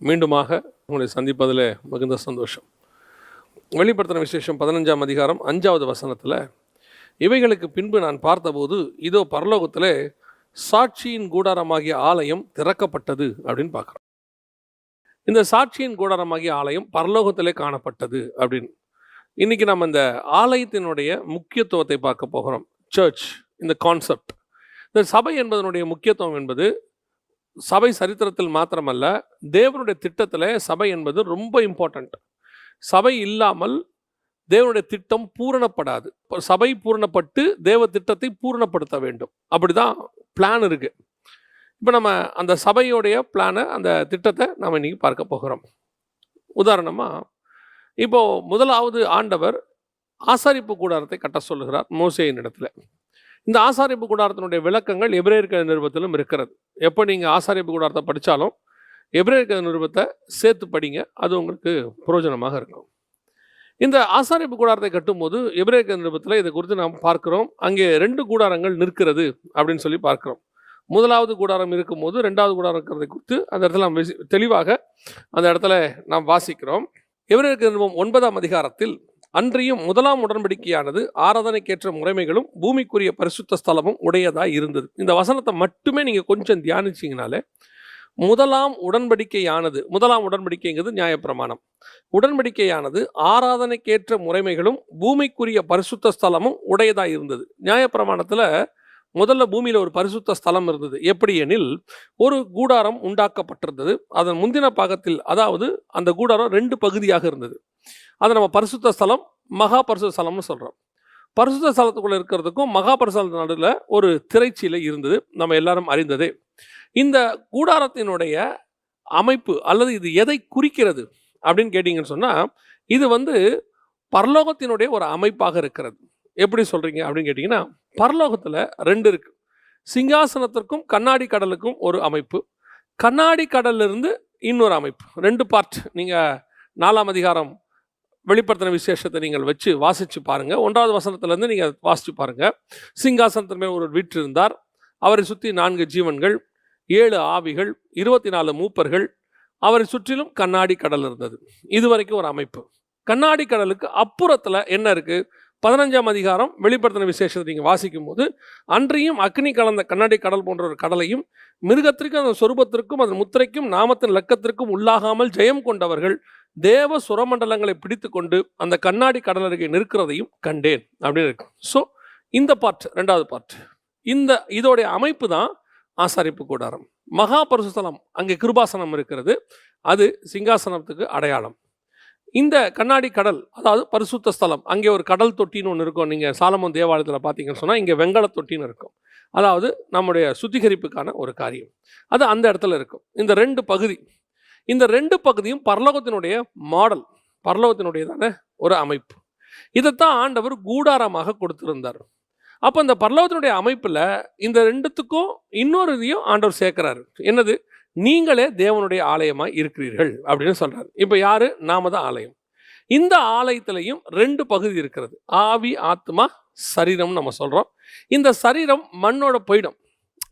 மீண்டுமாக உங்களை சந்திப்பதில் மிகுந்த சந்தோஷம். வெளிப்படுத்தின விசேஷம் 15ஆம் அதிகாரம் 5வது வசனத்தில், இவைகளுக்கு பின்பு நான் பார்த்தபோது இதோ பரலோகத்தில் சாட்சியின் கூடாரமாகிய ஆலயம் திறக்கப்பட்டது அப்படின்னு பார்க்குறோம். இந்த சாட்சியின் கூடாரமாகிய ஆலயம் பரலோகத்திலே காணப்பட்டது அப்படின்னு. இன்னைக்கு நம்ம இந்த ஆலயத்தினுடைய முக்கியத்துவத்தை பார்க்க போகிறோம். சர்ச், இந்த கான்செப்ட், இந்த சபை என்பதனுடைய முக்கியத்துவம் என்பது சபை சரித்திரத்தில் மாத்திரமல்ல, தேவனுடைய திட்டத்தில் சபை என்பது ரொம்ப இம்பார்ட்டண்ட். சபை இல்லாமல் தேவனுடைய திட்டம் பூரணப்படாது. சபை பூரணப்பட்டு தேவ திட்டத்தை பூரணப்படுத்த வேண்டும். அப்படிதான் பிளான் இருக்கு. இப்போ நம்ம அந்த சபையோடைய பிளானை, அந்த திட்டத்தை நாம் இன்னைக்கு பார்க்க போகிறோம். உதாரணமாக, இப்போ முதலாவது ஆண்டவர் ஆசாரிப்பு கூடாரத்தை கட்ட சொல்லுகிறார் மோசேயின் இடத்துல. இந்த ஆசாரிப்பு கூடாரத்தினுடைய விளக்கங்கள் எபிரேயர் நிருபத்திலும் இருக்கிறது. எப்போ நீங்கள் ஆசாரிப்பு கூடாரத்தை படித்தாலும் எபிரேயர் நிருபத்தை சேர்த்து படிங்க, அது உங்களுக்கு பிரயோஜனமாக இருக்கும். இந்த ஆசாரிப்பு கூடாரத்தை கட்டும்போது எபிரேயர் நிருபத்தில் இதை குறித்து நாம் பார்க்கிறோம். அங்கே 2 கூடாரங்கள் நிற்கிறது அப்படின்னு சொல்லி பார்க்கிறோம். முதலாவது கூடாரம் இருக்கும்போது 2வது கூடாரம் இருக்கிறதை குறித்து அந்த இடத்துல நாம் தெளிவாக அந்த இடத்துல நாம் வாசிக்கிறோம். எபிரேயர் நிருபம் 9ஆம் அதிகாரத்தில், அன்றியும் முதலாம் உடன்படிக்கையானது ஆராதனைக்கேற்ற முறைமைகளும் பூமிக்குரிய பரிசுத்த ஸ்தலமும் உடையதாக இருந்தது. இந்த வசனத்தை மட்டுமே நீங்கள் கொஞ்சம் தியானிச்சிங்கனாலே, முதலாம் உடன்படிக்கைங்கிறது நியாயப்பிரமாணம். உடன்படிக்கையானது ஆராதனைக்கேற்ற முறைமைகளும் பூமிக்குரிய பரிசுத்த ஸ்தலமும் உடையதாக இருந்தது. நியாயப்பிரமாணத்தில் முதல்ல பூமியில் ஒரு பரிசுத்த ஸ்தலம் இருந்தது. எப்படி எனில், ஒரு கூடாரம் உண்டாக்கப்பட்டிருந்தது. அதன் முந்தின பாகத்தில், அதாவது அந்த கூடாரம் 2 பகுதியாக இருந்தது. அதை நம்ம பரிசுத்த ஸ்தலம், மகா பரிசுத்த ஸ்தலம்னு சொல்கிறோம். பரிசுத்த ஸ்தலத்துக்குள்ளே இருக்கிறதுக்கும் மகா பரிசுத்த நடுவில் ஒரு திரைச்சீலை இருந்தது, நம்ம எல்லாரும் அறிந்ததே. இந்த கூடாரத்தினுடைய அமைப்பு அல்லது இது எதை குறிக்கிறது அப்படின்னு கேட்டிங்கன்னு சொன்னால், இது பரலோகத்தினுடைய ஒரு அமைப்பாக இருக்கிறது. எப்படி சொல்கிறீங்க அப்படின்னு கேட்டிங்கன்னா, பரலோகத்தில் 2 இருக்குது. சிங்காசனத்திற்கும் கண்ணாடி கடலுக்கும் ஒரு அமைப்பு, கண்ணாடி கடலிலிருந்து இன்னொரு அமைப்பு. 2 பார்ட். நீங்கள் 4ஆம் அதிகாரம் வெளிப்படுத்தின விசேஷத்தை நீங்கள் வச்சு வாசித்து பாருங்கள். 1வது வசனத்திலேருந்து நீங்கள் வாசித்து பாருங்கள். சிங்காசனத்தின் மேல் ஒரு வீற்று இருந்தார், அவரை சுற்றி 4 ஜீவன்கள், 7 ஆவிகள், 24 மூப்பர்கள், அவரை சுற்றிலும் கண்ணாடி கடல் இருந்தது. இதுவரைக்கும் ஒரு அமைப்பு. கண்ணாடி கடலுக்கு அப்புறத்தில் என்ன இருக்குது? 15ஆம் அதிகாரம் வெளிப்படுத்தின விசேஷத்தை நீங்கள் வாசிக்கும் போது, அன்றியும் அக்னி கலந்த கண்ணாடி கடல் போன்ற ஒரு கடலையும், மிருகத்திற்கும் அதன் சொரூபத்திற்கும் அதன் முத்திரைக்கும் நாமத்தின் இலக்கத்திற்கும் உள்ளாகாமல் ஜெயம் கொண்டவர்கள் தேவ சுரமண்டலங்களை பிடித்து கொண்டு அந்த கண்ணாடி கடல் அருகே நிற்கிறதையும் கண்டேன் அப்படின்னு இருக்கு. ஸோ இந்த பார்ட் 2வது பார்ட். இதோடைய அமைப்பு தான் ஆசாரிப்பு கூடாரம். மகா பரிசுத்தலம், அங்கே கிருபாசனம் இருக்கிறது, அது சிங்காசனத்துக்கு அடையாளம். இந்த கண்ணாடி கடல், அதாவது பரிசுத்த ஸ்தலம், அங்கே ஒரு கடல் தொட்டின்னு ஒன்று இருக்கும். நீங்கள் சாலமோன் தேவாலயத்தில் பார்த்தீங்கன்னு சொன்னால் இங்கே வெங்கல தொட்டின்னு இருக்கும். அதாவது நம்முடைய சுத்திகரிப்புக்கான ஒரு காரியம், அது அந்த இடத்துல இருக்கும். இந்த 2 பகுதி, இந்த 2 பகுதியும் பரலோகத்தினுடைய மாடல், பரலோகத்தினுடையதான ஒரு அமைப்பு. இதைத்தான் ஆண்டவர் கூடாரமாக கொடுத்திருந்தார். அப்போ இந்த பரலோகத்தினுடைய அமைப்பில் இந்த 2த்துக்கும் இன்னொரு இதையும் ஆண்டவர் சேர்க்கிறாரு. என்னது? நீங்களே தேவனுடைய ஆலயமாக இருக்கிறீர்கள் அப்படின்னு சொல்கிறார். இப்போ யார்? நாம தான் ஆலயம். இந்த ஆலயத்திலையும் 2 பகுதி இருக்கிறது. ஆவி, ஆத்மா, சரீரம்னு நம்ம சொல்கிறோம். இந்த சரீரம் மண்ணோட போயிடும்.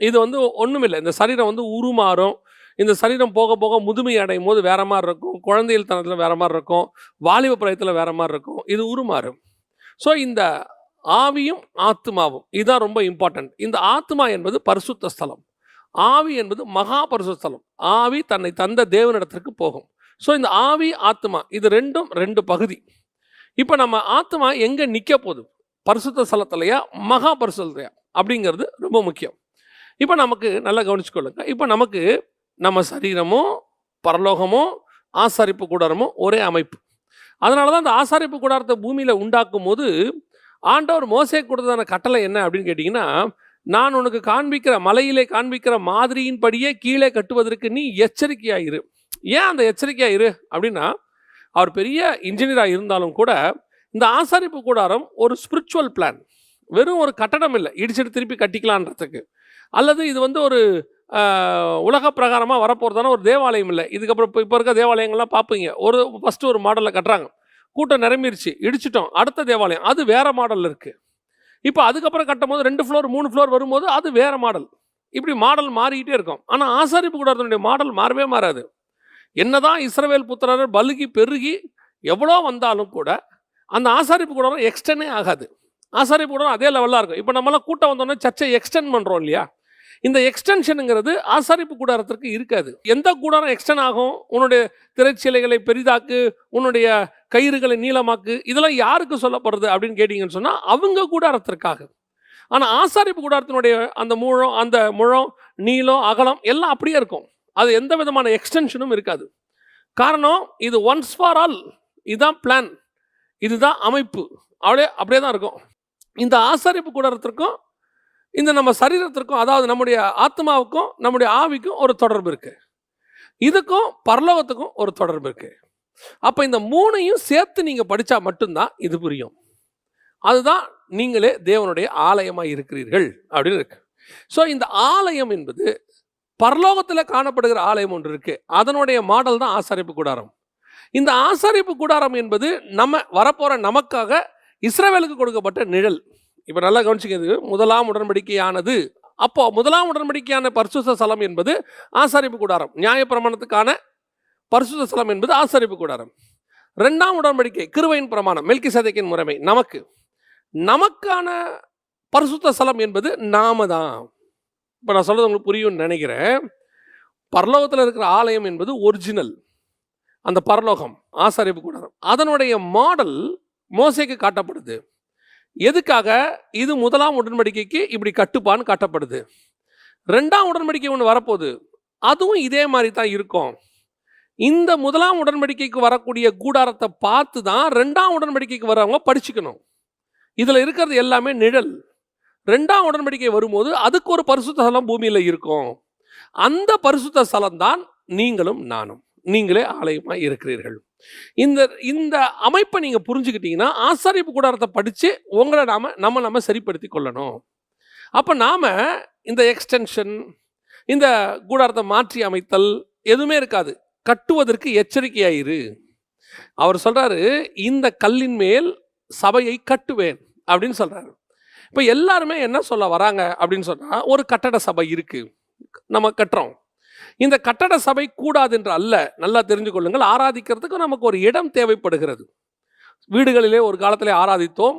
இது ஒன்றுமில்லை. இந்த சரீரம் உருமாறும். இந்த சரீரம் போக போக முதுமை அடையும் போது வேற மாதிரி இருக்கும், குழந்தைகள் தனத்தில் வேற மாதிரி இருக்கும், வாலிப பிராயத்தில் வேற மாதிரி இருக்கும். இது உருமாறும். ஸோ இந்த ஆவியும் ஆத்மாவும் இதுதான் ரொம்ப இம்பார்ட்டன்ட். இந்த ஆத்மா என்பது பரிசுத்த ஸ்தலம், ஆவி என்பது மகா பரிசுத்த ஸ்தலம். ஆவி தன்னை தந்த தேவனிடத்திற்கு போகும். ஸோ இந்த ஆவி, ஆத்மா, இது 2ம் 2 பகுதி. இப்போ நம்ம ஆத்மா எங்கே நிற்க போகுது? பரிசுத்த ஸ்தலத்திலையா மகா பரிசுத்தலையா அப்படிங்கிறது ரொம்ப முக்கியம். இப்போ நமக்கு நல்லா கவனிச்சுக்கொள்ளுங்க. இப்போ நமக்கு நம்ம சரீரமும் பரலோகமும் ஆசாரிப்பு கூடாரமும் ஒரே அமைப்பு. அதனால தான் அந்த ஆசாரிப்பு கூடாரத்தை பூமியில் உண்டாக்கும் போது ஆண்டவர் மோசே கொடுத்ததான கட்டளை என்ன அப்படின்னு கேட்டிங்கன்னா, நான் உனக்கு காண்பிக்கிற மலையிலே காண்பிக்கிற மாதிரியின்படியே கீழே கட்டுவதற்கு நீ எச்சரிக்கையாயிரு. ஏன் அந்த எச்சரிக்கையாயிரு அப்படின்னா, அவர் பெரிய இன்ஜினியராக இருந்தாலும் கூட இந்த ஆசாரிப்பு கூடாரம் ஒரு ஸ்பிரிச்சுவல் பிளான். வெறும் ஒரு கட்டடம் இல்லை, இடிச்சிட்டு திருப்பி கட்டிக்கலான்றதுக்கு. அல்லது இது ஒரு உலக பிரகாரமாக வரப்போகிறதான ஒரு தேவாலயம் இல்லை. இதுக்கப்புறம் இப்போ இருக்க தேவாலயங்கள்லாம் பார்ப்பீங்க, ஃபஸ்ட்டு ஒரு மாடலில் கட்டுறாங்க, கூட்டம் நிரம்பிருச்சு, இடிச்சிட்டோம், அடுத்த தேவாலயம் அது வேறு மாடலில் இருக்குது. இப்போ அதுக்கப்புறம் கட்டும் போது 2 ஃப்ளோர் 3 ஃப்ளோர் வரும்போது அது வேறு மாடல். இப்படி மாடல் மாறிக்கிட்டே இருக்கும். ஆனால் ஆசாரிப்பு கூடாரத்தினுடைய மாடல் மாறவே மாறாது. என்னதான் இஸ்ரவேல் புத்திரர் பலுகி பெருகி எவ்வளோ வந்தாலும் கூட அந்த ஆசாரிப்பு கூடாரம் எக்ஸ்டெண்டே ஆகாது. ஆசாரிப்பு கூடாரம் அதே லெவலில் இருக்கும். இப்போ நம்மளாம் கூட்டம் வந்தோடனே சர்ச்சை எக்ஸ்டெண்ட் பண்ணுறோம் இல்லையா? இந்த எக்ஸ்டென்ஷனுங்கிறது ஆசாரிப்பு கூடாரத்திற்கு இருக்காது. எந்த கூடாரம் எக்ஸ்டெண்ட் ஆகும்? உன்னுடைய திரைச்சீலைகளை பெரிதாக்கு, உன்னுடைய கயிறுகளை நீளமாக்கு, இதெல்லாம் யாருக்கு சொல்லப்படுறது அப்படின்னு கேட்டிங்கன்னு சொன்னால் அவங்க கூடாரத்திற்காக. ஆனால் ஆசாரிப்பு கூடாரத்தினுடைய அந்த முழம் நீளம் அகலம் எல்லாம் அப்படியே இருக்கும். அது எந்த விதமான எக்ஸ்டென்ஷனும் இருக்காது. காரணம், இது ஒன்ஸ் ஃபார் ஆல், இதுதான் பிளான், இதுதான் அமைப்பு, அப்படியே தான் இருக்கும். இந்த ஆசாரிப்பு கூடாரத்திற்கும் இந்த நம்ம சரீரத்திற்கும், அதாவது நம்முடைய ஆத்மாவுக்கும் நம்முடைய ஆவிக்கும் ஒரு தொடர்பு இருக்கு. இதுக்கும் பரலோகத்துக்கும் ஒரு தொடர்பு இருக்கு. அப்போ இந்த மூணையும் சேர்த்து நீங்கள் படித்தா மட்டும்தான் இது புரியும். அதுதான் நீங்களே தேவனுடைய ஆலயமாக இருக்கிறீர்கள் அப்படின்னு இருக்கு. ஸோ இந்த ஆலயம் என்பது பரலோகத்தில் காணப்படுகிற ஆலயம் ஒன்று இருக்கு. அதனுடைய மாடல் தான் ஆசாரிப்பு கூடாரம். இந்த ஆசாரிப்பு கூடாரம் என்பது நம்ம வரப்போகிற நமக்காக இஸ்ரவேலுக்கு கொடுக்கப்பட்ட நிழல். இப்போ நல்லா கவனிச்சுக்கிறது, முதலாம் உடன்படிக்கையானது. அப்போ முதலாம் உடன்படிக்கையான பரிசுத்த ஸ்தலம் என்பது ஆசாரிப்பு கூடாரம். நியாயப்பிரமாணத்துக்கான பரிசுத்த ஸ்தலம் என்பது ஆசாரிப்பு கூடாரம். ரெண்டாம் உடன்படிக்கை கிருபையின் பிரமாணம், மெல்கிசேதேக்கின் முறைமை, நமக்கான பரிசுத்த ஸ்தலம் என்பது நாம தான். இப்போ நான் சொல்றது உங்களுக்கு புரியும்னு நினைக்கிறேன். பரலோகத்தில் இருக்கிற ஆலயம் என்பது ஒரிஜினல், அந்த பரலோகம் ஆசாரிப்பு கூடாரம். அதனுடைய மாடல் மோசேக்கு காட்டப்படுது. எதுக்காக? இது முதலாம் உடன்படிக்கைக்கு இப்படி கட்டுப்பான்னு காட்டப்படுது. ரெண்டாம் உடன்படிக்கை ஒன்று வரப்போகுது, அதுவும் இதே மாதிரி தான் இருக்கும். இந்த முதலாம் உடன்படிக்கைக்கு வரக்கூடிய கூடாரத்தை பார்த்து தான் ரெண்டாம் உடன்படிக்கைக்கு வரவங்க படிச்சுக்கணும். இதில் இருக்கிறது எல்லாமே நிழல். ரெண்டாம் உடன்படிக்கை வரும்போது அதுக்கு ஒரு பரிசுத்த ஸ்தலம் பூமியில் இருக்கும். அந்த பரிசுத்த ஸ்தலம் தான் நீங்களும் நானும். நீங்களே ஆலயமாக இருக்கிறீர்கள். இந்த அமைப்பை நீங்கள் புரிஞ்சுக்கிட்டீங்கன்னா ஆசாரிப்பு கூடாரத்தை படித்து உங்களை நம்ம சரிப்படுத்தி கொள்ளணும். அப்போ நாம் இந்த எக்ஸ்டென்ஷன், இந்த கூடாரத்தை மாற்றி அமைத்தல் எதுவுமே இருக்காது. கட்டுவதற்கு எச்சரிக்கையாயிரு. அவர் சொல்கிறாரு, இந்த கல்லின் மேல் சபையை கட்டுவேன் அப்படின்னு சொல்கிறாரு. இப்போ எல்லாருமே என்ன சொல்ல வராங்க அப்படின்னு சொன்னால், ஒரு கட்டட சபை இருக்குது, நம்ம கட்டுறோம். இந்த கட்டட சபை கூடாது என்று அல்ல, நல்லா தெரிஞ்சு கொள்ளுங்கள். ஆராதிக்கிறதுக்கு நமக்கு ஒரு இடம் தேவைப்படுகிறது. வீடுகளிலே ஒரு காலத்திலே ஆராதித்தோம்.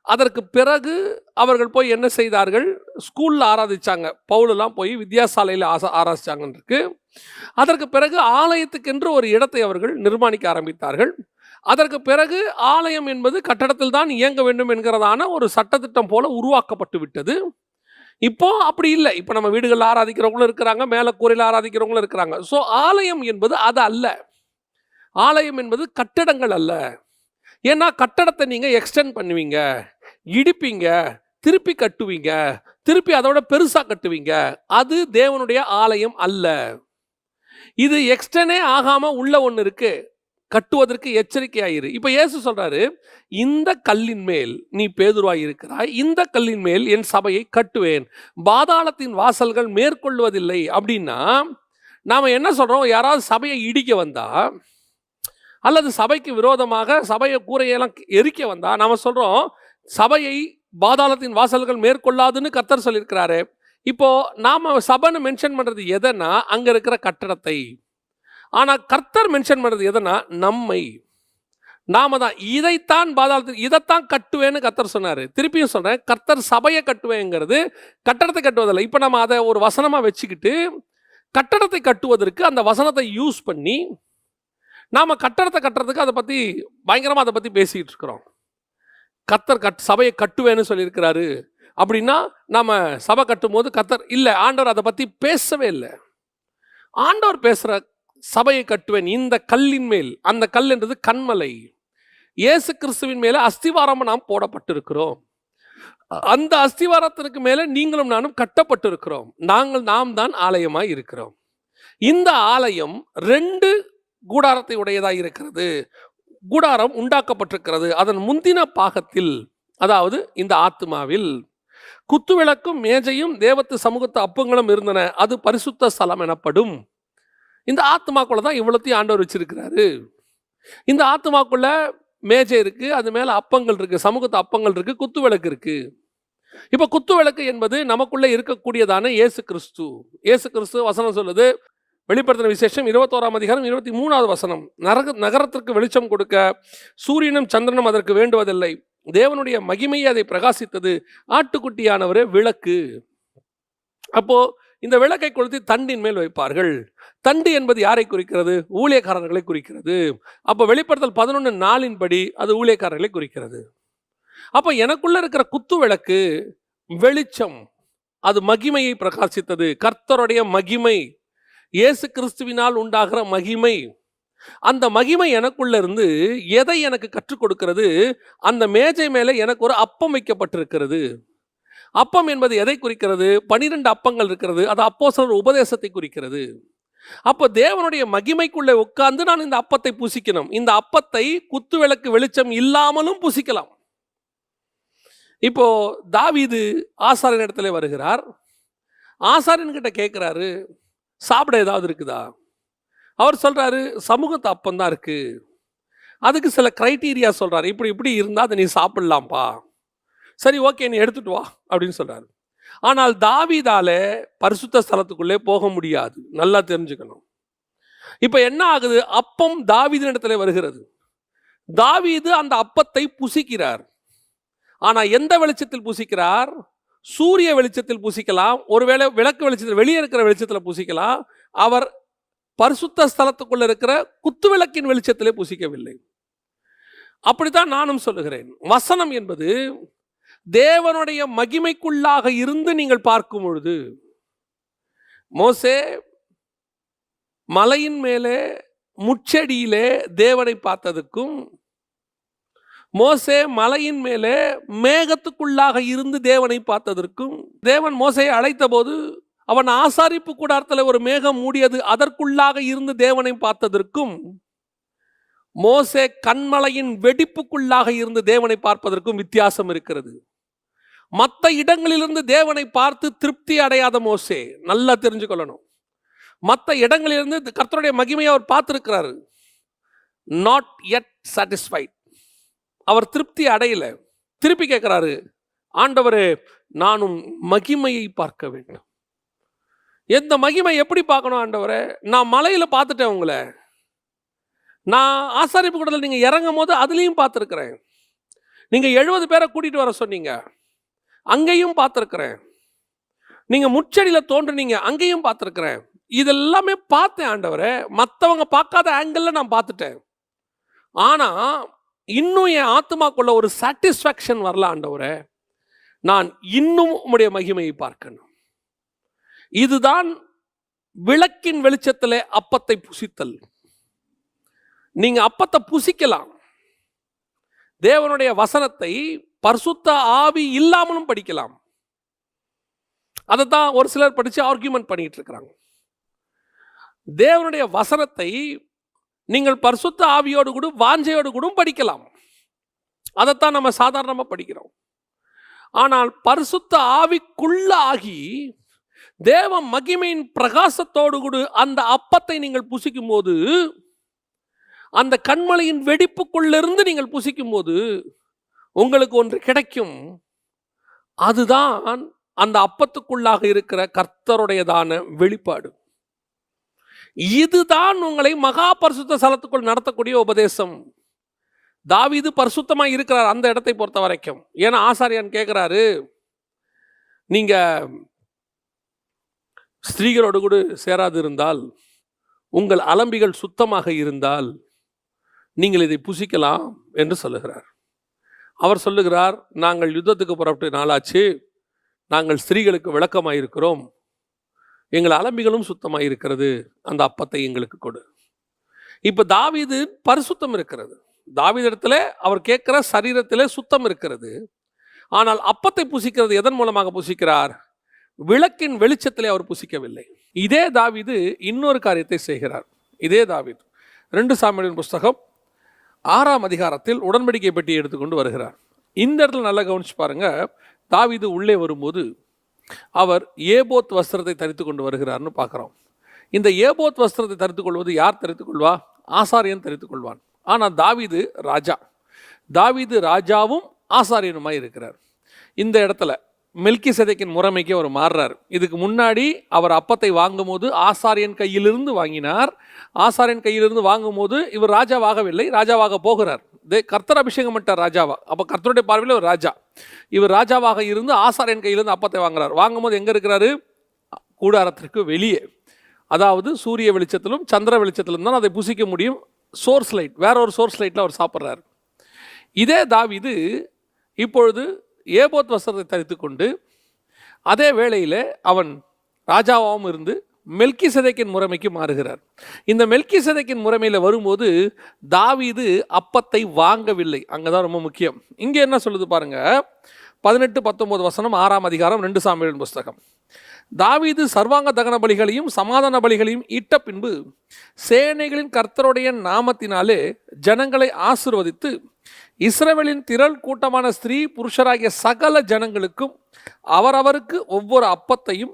அதற்கு பிறகு அவர்கள் போய் என்ன செய்தார்கள்? ஸ்கூலில் ஆராதிச்சாங்க. பவுலெல்லாம் போய் வித்யாசாலையில் ஆராதிச்சாங்கன்னு இருக்கு. அதற்கு பிறகு ஆலயத்துக்கென்று ஒரு இடத்தை அவர்கள் நிர்மாணிக்க ஆரம்பித்தார்கள். அதற்கு பிறகு ஆலயம் என்பது கட்டடத்தில் தான் இயங்க வேண்டும் என்கிறதான ஒரு சட்டத்திட்டம் போல உருவாக்கப்பட்டு விட்டது. இப்போ அப்படி இல்லை. இப்போ நம்ம வீடுகளில் ஆராதிக்கிறவங்களும் இருக்கிறாங்க, மேலே கூரையில் ஆராதிக்கிறவங்களும் இருக்கிறாங்க. ஸோ ஆலயம் என்பது அது அல்ல. ஆலயம் என்பது கட்டடங்கள் அல்ல. ஏன்னா கட்டடத்தை நீங்கள் எக்ஸ்டெண்ட் பண்ணுவீங்க, இடிப்பீங்க, திருப்பி கட்டுவீங்க, திருப்பி அதோட பெருசாக கட்டுவீங்க. அது தேவனுடைய ஆலயம் அல்ல. இது எக்ஸ்டெண்டே ஆகாமல் உள்ள ஒன்று இருக்கு. கட்டுவதற்கு எச்சரிக்கையாயிரு. இப்போ இயேசு சொல்றாரு, இந்த கல்லின் மேல் நீ பேதுருவாய் இருக்கிறாய், இந்த கல்லின் மேல் என் சபையை கட்டுவேன், பாதாளத்தின் வாசல்கள் மேற்கொள்வதில்லை. அப்படின்னா நாம என்ன சொல்றோம்? யாராவது சபையை இடிக்க வந்தா அல்லது சபைக்கு விரோதமாக சபையை கூரையெல்லாம் எரிக்க வந்தா நாம சொல்றோம், சபையை பாதாளத்தின் வாசல்கள் மேற்கொள்ளாதுன்னு கர்த்தர் சொல்லியிருக்கிறாரு. இப்போ நாம சபைன்னு மென்ஷன் பண்றது எதனா அங்க இருக்கிற கட்டடத்தை. ஆனால் கர்த்தர் மென்ஷன் பண்ணுறது எதுனா நம்மை, நாம தான். இதைத்தான் பாதாளத்தில் இதைத்தான் கட்டுவேன்னு கர்த்தர் சொன்னார். திருப்பியும் சொல்கிறேன், கர்த்தர் சபையை கட்டுவேங்கிறது கட்டடத்தை கட்டுவதில்லை. இப்போ நம்ம அதை ஒரு வசனமாக வச்சுக்கிட்டு கட்டடத்தை கட்டுவதற்கு அந்த வசனத்தை யூஸ் பண்ணி நாம் கட்டடத்தை கட்டுறதுக்கு அதை பற்றி பயங்கரமாக அதை பற்றி பேசிக்கிட்டு இருக்கிறோம். கர்த்தர் சபையை கட்டுவேன்னு சொல்லியிருக்கிறாரு அப்படின்னா நாம் சபை கட்டும் போது கர்த்தர் இல்லை, ஆண்டவர் அதை பற்றி பேசவே இல்லை. ஆண்டவர் பேசுகிற சபையை கட்டுவேன் இந்த கல்லின் மேல். அந்த கல் என்றது கன்மலை, இயேசு கிறிஸ்துவின் மேலே அஸ்திவாரம் நாம் போடப்பட்டிருக்கிறோம். அந்த அஸ்திவாரத்திற்கு மேலே நீங்களும் நானும் கட்டப்பட்டிருக்கிறோம். நாம் தான் ஆலயமாய் இருக்கிறோம். இந்த ஆலயம் 2 கூடாரத்தை உடையதாக இருக்கிறது. கூடாரம் உண்டாக்கப்பட்டிருக்கிறது அதன் முந்தின பாகத்தில், அதாவது இந்த ஆத்துமாவில் குத்துவிளக்கும் மேஜையும் தேவத்து சமூகத்து அப்பங்களும் இருந்தன. அது பரிசுத்த ஸ்தலம் எனப்படும். இந்த ஆத்மாக்குள்ள தான் இவ்வளோத்தையும் ஆண்டவர் வச்சிருக்கிறாரு. இந்த ஆத்மாக்குள்ள மேஜை இருக்கு, அது மேல அப்பங்கள் இருக்கு, சமூகத்து அப்பங்கள் இருக்கு, குத்து விளக்கு இருக்கு. இப்ப குத்து விளக்கு என்பது நமக்குள்ள இருக்கக்கூடியதான இயேசு கிறிஸ்து. இயேசு கிறிஸ்து வசனம் சொல்லுது, வெளிப்படுத்தின விசேஷம் 21ஆம் அதிகாரம் 23வது வசனம். நகரத்திற்கு வெளிச்சம் கொடுக்க சூரியனும் சந்திரனும் அதற்கு வேண்டுவதில்லை, தேவனுடைய மகிமையை அதை பிரகாசித்தது, ஆட்டுக்குட்டியானவரே விளக்கு. அப்போ இந்த விளக்கை கொளுத்தி தண்டின் மேல் வைப்பார்கள். தண்டு என்பது யாரை குறிக்கிறது? ஊழியக்காரர்களை குறிக்கிறது. அப்போ வெளிப்படுத்தல் 11:4 படி அது ஊழியக்காரர்களை குறிக்கிறது. அப்போ எனக்குள்ள இருக்கிற குத்து விளக்கு வெளிச்சம், அது மகிமையை பிரகாசித்தது. கர்த்தருடைய மகிமை, இயேசு கிறிஸ்துவினால் உண்டாகிற மகிமை, அந்த மகிமை எனக்குள்ள இருந்து எதை எனக்கு கற்றுக் கொடுக்கிறது? அந்த மேஜை மேலே எனக்கு ஒரு அப்பம் வைக்கப்பட்டிருக்கிறது. அப்பம் என்பது எதை குறிக்கிறது? 12 அப்பங்கள் இருக்கிறது. அது அப்போஸ்தலர் உபதேசத்தை குறிக்கிறது. அப்போ தேவனுடைய மகிமைக்குள்ளே உட்கார்ந்து நான் இந்த அப்பத்தை புசிக்கணும். இந்த அப்பத்தை குத்து விளக்கு வெளிச்சம் இல்லாமலும் புசிக்கலாம். இப்போ தாவீது ஆசாரியன் இடத்துல வருகிறார். ஆசாரியன் கிட்ட கேட்கிறாரு, சாப்பிட ஏதாவது இருக்குதா? அவர் சொல்றாரு, சமூகத்து அப்பம் தான் இருக்கு. அதுக்கு சில கிரைட்டீரியா சொல்றாரு, இப்படி இப்படி இருந்தால் அதை நீ சாப்பிடலாம்ப்பா. சரி, ஓகே, நீ எடுத்துட்டு வா அப்படின்னு சொல்றாரு. ஆனால் தாவீதால பரிசுத்த ஸ்தலத்துக்குள்ளே போக முடியாது. நல்லா தெரிஞ்சுக்கணும். இப்ப என்ன ஆகுது? அப்பம் தாவீதின் இடத்துல வருகிறது. தாவீது அந்த அப்பத்தை புசிக்கிறார். ஆனா எந்த வெளிச்சத்தில் புசிக்கிறார்? சூரிய வெளிச்சத்தில் புசிக்கலாம், ஒருவேளை விளக்கு வெளிச்சத்தில், வெளியே இருக்கிற வெளிச்சத்தில் புசிக்கலாம். அவர் பரிசுத்த ஸ்தலத்துக்குள்ள இருக்கிற குத்து விளக்கின் வெளிச்சத்திலே புசிக்கவில்லை. அப்படித்தான் நானும் சொல்லுகிறேன். வசனம் என்பது தேவனுடைய மகிமைக்குள்ளாக இருந்து நீங்கள் பார்க்கும் பொழுது, மோசே மலையின் மேலே முச்செடியிலே தேவனை பார்த்ததுக்கும், மோசே மலையின் மேலே மேகத்துக்குள்ளாக இருந்து தேவனை பார்த்ததற்கும், தேவன் மோசேயை அழைத்த போது அவன் ஆசாரிப்பு கூடாரத்தில் ஒரு மேகம் மூடியது, அதற்குள்ளாக இருந்து தேவனை பார்த்ததற்கும், மோசே கண்மலையின் வெடிப்புக்குள்ளாக இருந்து தேவனை பார்ப்பதற்கும் வித்தியாசம் இருக்கிறது. மற்ற இடங்களிலிருந்து தேவனை பார்த்து திருப்தி அடையாத மோசே, நல்லா தெரிஞ்சுக்கொள்ளணும், மற்ற இடங்களிலிருந்து கர்த்தருடைய மகிமையை அவர் பார்த்திருக்கிறாரு. Not yet satisfied. அவர் திருப்தி அடையல. திருப்பி கேட்கிறாரு, ஆண்டவரே, நானும் மகிமையை பார்க்க வேண்டும். எந்த மகிமை எப்படி பார்க்கணும் ஆண்டவரே? நான் மலையில பார்த்துட்டேன் உங்களை, நான் ஆசாரிப்பு கூடத்தில் நீங்க இறங்கும் போது அதுலேயும் பார்த்துருக்கிறேன், நீங்க 70 பேரை கூட்டிட்டு வர சொன்னீங்க, அங்கேயும் பார்த்துருக்கிறேன், நீங்க முச்செடியில் தோன்றுனீங்க, அங்கேயும் பார்த்துருக்கிறேன், இதெல்லாமே பார்த்தேன் ஆண்டவரே. மற்றவங்க பார்க்காத ஆங்கிள் நான் பார்த்துட்டேன். ஆனா இன்னும் என் ஆத்மாக்குள்ள ஒரு சாட்டிஸ்ஃபேக்ஷன் வரல ஆண்டவரே, நான் இன்னும் உம்முடைய மகிமையை பார்க்கணும். இதுதான் விளக்கின் வெளிச்சத்திலே அப்பத்தை புசித்தல். நீங்க அப்பத்தை புசிக்கலாம், தேவனுடைய வசனத்தை பரிசுத்த ஆவி இல்லாமலும் படிக்கலாம். அதைத்தான் ஒரு சிலர் படிச்சு ஆர்கியூமெண்ட் பண்ணிட்டு இருக்கிறாங்க. தேவனுடைய வசனத்தை நீங்கள் பரிசுத்த ஆவியோடு கூட வாஞ்சையோடு கூட படிக்கலாம். அதைத்தான் நம்ம சாதாரணமாக படிக்கிறோம். ஆனால் பரிசுத்த ஆவிக்குள்ள ஆகி தேவ மகிமையின் பிரகாசத்தோடு கூட அந்த அப்பத்தை நீங்கள் புசிக்கும் போது, அந்த கண்மலையின் வெடிப்புக்குள்ளிருந்து நீங்கள் புசிக்கும் போது உங்களுக்கு ஒன்று கிடைக்கும். அதுதான் அந்த அப்பத்துக்குள்ளாக இருக்கிற கர்த்தருடையதான வெளிப்பாடு. இதுதான் உங்களை மகா பரிசுத்த ஸ்தலத்துக்குள் நடத்தக்கூடிய உபதேசம். தாவீது பரிசுத்தமா இருக்கிறார் அந்த இடத்தை பொறுத்த வரைக்கும். ஏன்னா ஆசாரியன் கேட்கிறாரு, நீங்க ஸ்திரீகளோடு கூட சேராது இருந்தால், உங்கள் அலம்பிகள் சுத்தமாக இருந்தால் நீங்கள் இதை புசிக்கலாம் என்று சொல்லுகிறார். அவர் சொல்லுகிறார், நாங்கள் யுத்தத்துக்கு புறப்பட்டு நாளாச்சு, நாங்கள் ஸ்திரீகளுக்கு விளக்கமாக இருக்கிறோம், எங்கள் அலம்பிகளும் சுத்தமாக இருக்கிறது, அந்த அப்பத்தை எங்களுக்கு கொடு. இப்போ தாவீது பரிசுத்தம் இருக்கிறது, தாவீது இடத்துல அவர் கேட்கிற சரீரத்திலே சுத்தம் இருக்கிறது. ஆனால் அப்பத்தை புசிக்கிறது எதன் மூலமாக புசிக்கிறார்? விளக்கின் வெளிச்சத்திலே அவர் புசிக்கவில்லை. இதே தாவீது இன்னொரு காரியத்தை செய்கிறார். இதே தாவீது 2 சாமுவேலின் புஸ்தகம் 6ஆம் அதிகாரத்தில் உடன்படிக்கை பெட்டியை எடுத்துக்கொண்டு வருகிறார். இந்த இடத்துல நல்லா கவனிச்சு பாருங்க. தாவீது உள்ளே வரும்போது அவர் ஏபோத் வஸ்திரத்தை தரித்து கொண்டு வருகிறார்னு பார்க்குறோம். இந்த ஏபோத் வஸ்திரத்தை தரித்து கொள்வது யார் தரித்து கொள்வா? ஆசாரியன் தரித்து கொள்வான். ஆனால் தாவீது ராஜா, தாவீது ராஜாவும் ஆசாரியனுமாய் இருக்கிறார். இந்த இடத்துல மெல்கிசேதேக்கின் முறைமைக்கு அவர் மாறுறார். இதுக்கு முன்னாடி அவர் அப்பத்தை வாங்கும்போது ஆசாரியன் கையிலிருந்து வாங்கினார். ஆசாரியன் கையிலிருந்து வாங்கும்போது இவர் ராஜாவாகவில்லை, ராஜாவாக போகிறார். கர்த்தர் அபிஷேகம் பண்ணிட்டார் ராஜாவா. அப்போ கர்த்தருடைய பார்வையில் ஒரு ராஜா. இவர் ராஜாவாக இருந்து ஆசாரியன் கையிலிருந்து அப்பத்தை வாங்குறார். வாங்கும்போது எங்கே இருக்கிறாரு? கூடாரத்திற்கு வெளியே. அதாவது சூரிய வெளிச்சத்திலும் சந்திர வெளிச்சத்திலும் தான் அதை புசிக்க முடியும். சோர்ஸ் லைட், வேற ஒரு சோர்ஸ் லைட்டில் அவர் சாப்பிட்றாரு. இதே தாவீது இப்பொழுது ஏபோத் வஸ்திரத்தை தரித்து கொண்டு அதே வேளையில் அவன் ராஜாவாகவும் இருந்து மெல்கிசேதேக்கின் முறைமைக்கு மாறுகிறார். இந்த மெல்கிசேதேக்கின் முறைமையில் வரும்போது தாவீது அப்பத்தை வாங்கவில்லை. அங்கே தான் ரொம்ப முக்கியம். இங்கே என்ன சொல்லுது பாருங்க, 18-19 வசனம் 6ஆம் அதிகாரம் 2 சாமுவேலின் புஸ்தகம். தாவீது சர்வாங்க தகன பலிகளையும் சமாதான பலிகளையும் இட்ட பின்பு சேனைகளின் கர்த்தருடைய நாமத்தினாலே ஜனங்களை ஆசீர்வதித்து இஸ்ரவேலின் திரள் கூட்டமான ஸ்திரீ புருஷராகிய சகல ஜனங்களுக்கும் அவரவருக்கு ஒவ்வொரு அப்பத்தையும்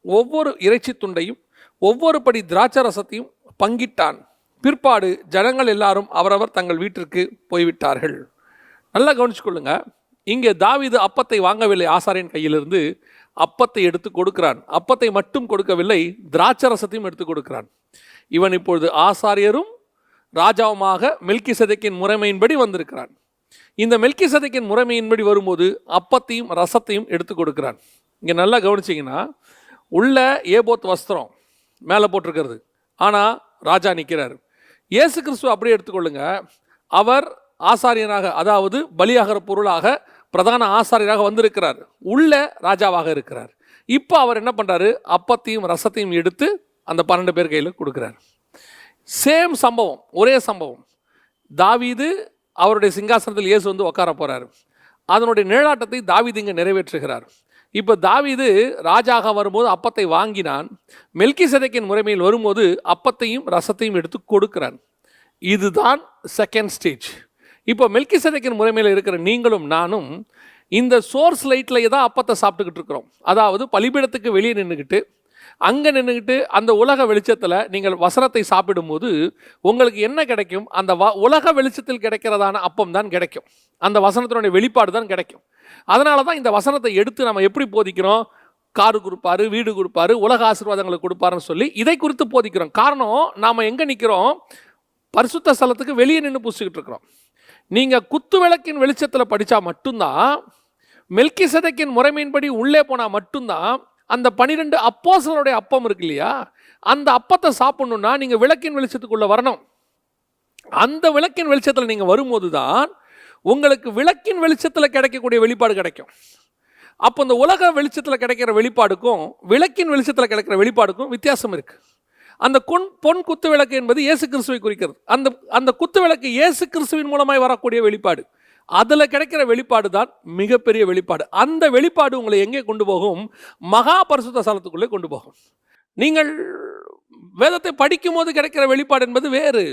ஒவ்வொரு இறைச்சி துண்டையும் ஒவ்வொரு படி திராட்சரசத்தையும் பங்கிட்டான். பிற்பாடு ஜனங்கள் எல்லாரும் அவரவர் தங்கள் வீட்டிற்கு போய்விட்டார்கள். நல்லா கவனிச்சுக்கொள்ளுங்க. இங்கே தாவீது அப்பத்தை வாங்கவில்லை, ஆசாரியன் கையிலிருந்து அப்பத்தை எடுத்து கொடுக்கிறான். அப்பத்தை மட்டும் கொடுக்கவில்லை, திராட்சரசத்தையும் எடுத்து கொடுக்கிறான். இவன் இப்பொழுது ஆசாரியரும் ராஜாவுமாக மெல்கிசேதேக்கின் முறைமையின்படி வந்திருக்கிறான். இந்த மெல்கிசேதேக்கின் முறைமையின்படி வரும்போது அப்பத்தையும் ரசத்தையும் எடுத்து கொடுக்கிறான். இங்கே நல்லா கவனிச்சிங்கன்னா, உள்ள ஏபோத் வஸ்திரம் மேலே போட்டிருக்கிறது, ஆனால் ராஜா நிற்கிறார். இயேசு கிறிஸ்துவ அப்படியே எடுத்துக்கொள்ளுங்க. அவர் ஆசாரியனாக, அதாவது பலியாகிற பொருளாக பிரதான ஆசாரியராக வந்திருக்கிறார், உள்ள ராஜாவாக இருக்கிறார். இப்போ அவர் என்ன பண்ணுறாரு? அப்பத்தையும் ரசத்தையும் எடுத்து அந்த 12 பேர் கையில் கொடுக்குறார். சேம் சம்பவம், ஒரே சம்பவம். தாவீது அவருடைய சிங்காசனத்தில் இயேசு வந்து உட்கார போகிறார். அதனுடைய நிழலாட்டத்தை தாவீது இங்கே நிறைவேற்றுகிறார். இப்போ தாவீது ராஜாக வரும்போது அப்பத்தை வாங்கினான். மெல்கிசேதேக்கின் முறைமையில் வரும்போது அப்பத்தையும் ரசத்தையும் எடுத்து கொடுக்கிறான். இதுதான் செகண்ட் ஸ்டேஜ். இப்போ மெல்கிசேதேக்கின் முறைமையில் இருக்கிற நீங்களும் நானும் இந்த சோர்ஸ் லைட்டில் தான் அப்பத்தை சாப்பிட்டுக்கிட்டு இருக்கிறோம். அதாவது பலிபீடத்துக்கு வெளியே நின்றுக்கிட்டு, அங்கே நின்றுக்கிட்டு அந்த உலக வெளிச்சத்தில் நீங்கள் வசனத்தை சாப்பிடும்போது உங்களுக்கு என்ன கிடைக்கும்? அந்த உலக வெளிச்சத்தில் கிடைக்கிறதான அப்பம் தான் கிடைக்கும், அந்த வசனத்தினுடைய வெளிப்பாடு தான் கிடைக்கும். அதனால தான் இந்த வசனத்தை எடுத்து நம்ம எப்படி போதிக்கிறோம்? காரு கொடுப்பாரு, வீடு கொடுப்பாரு, உலக ஆசீர்வாதங்களை கொடுப்பாருன்னு சொல்லி இதை குறித்து போதிக்கிறோம். காரணம், நாம் எங்கே நிற்கிறோம்? பரிசுத்த ஸ்தலத்துக்கு வெளியே நின்று பூசிக்கிட்டு இருக்கிறோம். நீங்கள் குத்து விளக்கின் வெளிச்சத்தில் படித்தா மட்டும்தான், மெல்கிசேதேக்கின் முறைமையின்படி உள்ளே போனால் மட்டும்தான் அந்த 12 அப்போஸ்தலருடைய அப்பம் இருக்கு இல்லையா, அந்த அப்பத்தை சாப்பிடணும்னா நீங்கள் விளக்கின் வெளிச்சத்துக்குள்ளே வரணும். அந்த விளக்கின் வெளிச்சத்தில் நீங்கள் வரும்போது தான் உங்களுக்கு விளக்கின் வெளிச்சத்தில் கிடைக்கக்கூடிய வெளிப்பாடு கிடைக்கும். அப்போ இந்த உலக வெளிச்சத்தில் கிடைக்கிற வெளிப்பாடுக்கும் விளக்கின் வெளிச்சத்தில் கிடைக்கிற வெளிப்பாடுக்கும் வித்தியாசம் இருக்குது. அந்த பொன் குத்து விளக்கு என்பது இயேசு கிறிஸ்துவை குறிக்கிறது. அந்த குத்து விளக்கு இயேசு கிறிஸ்துவின் மூலமாய் வரக்கூடிய வெளிப்பாடு. அதில் கிடைக்கிற வெளிப்பாடு தான் மிகப்பெரிய வெளிப்பாடு. அந்த வெளிப்பாடு உங்களை எங்கே கொண்டு போகும்? மகா பரிசுத்த ஸ்தலத்துக்குள்ளே கொண்டு போகும். நீங்கள் வேதத்தை படிக்கும் போது கிடைக்கிற வெளிப்பாடு என்பது வேறு.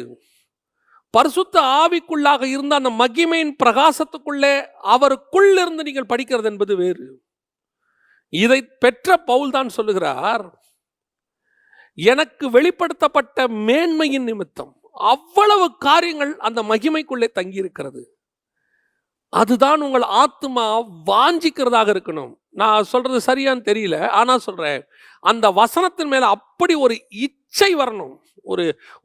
பரிசுத்த ஆவிக்குள்ளாக இருந்த அந்த மகிமையின் பிரகாசத்துக்குள்ளே அவருக்குள்ளிருந்து நீங்கள் படிக்கிறது என்பது வேறு. இதை பெற்ற பவுல் தான் சொல்லுகிறார், எனக்கு வெளிப்படுத்தப்பட்ட மேன்மையின் நிமித்தம் அவ்வளவு காரியங்கள் அந்த மகிமைக்குள்ளே தங்கியிருக்கிறது. அதுதான் உங்கள் ஆத்மா வாஞ்சிக்கிறதாக இருக்கணும். நான் சொல்றது சரியான்னு தெரியல, ஆனால் சொல்றேன், அந்த வசனத்தின் மேல அப்படி ஒரு இச்சை வரணும்.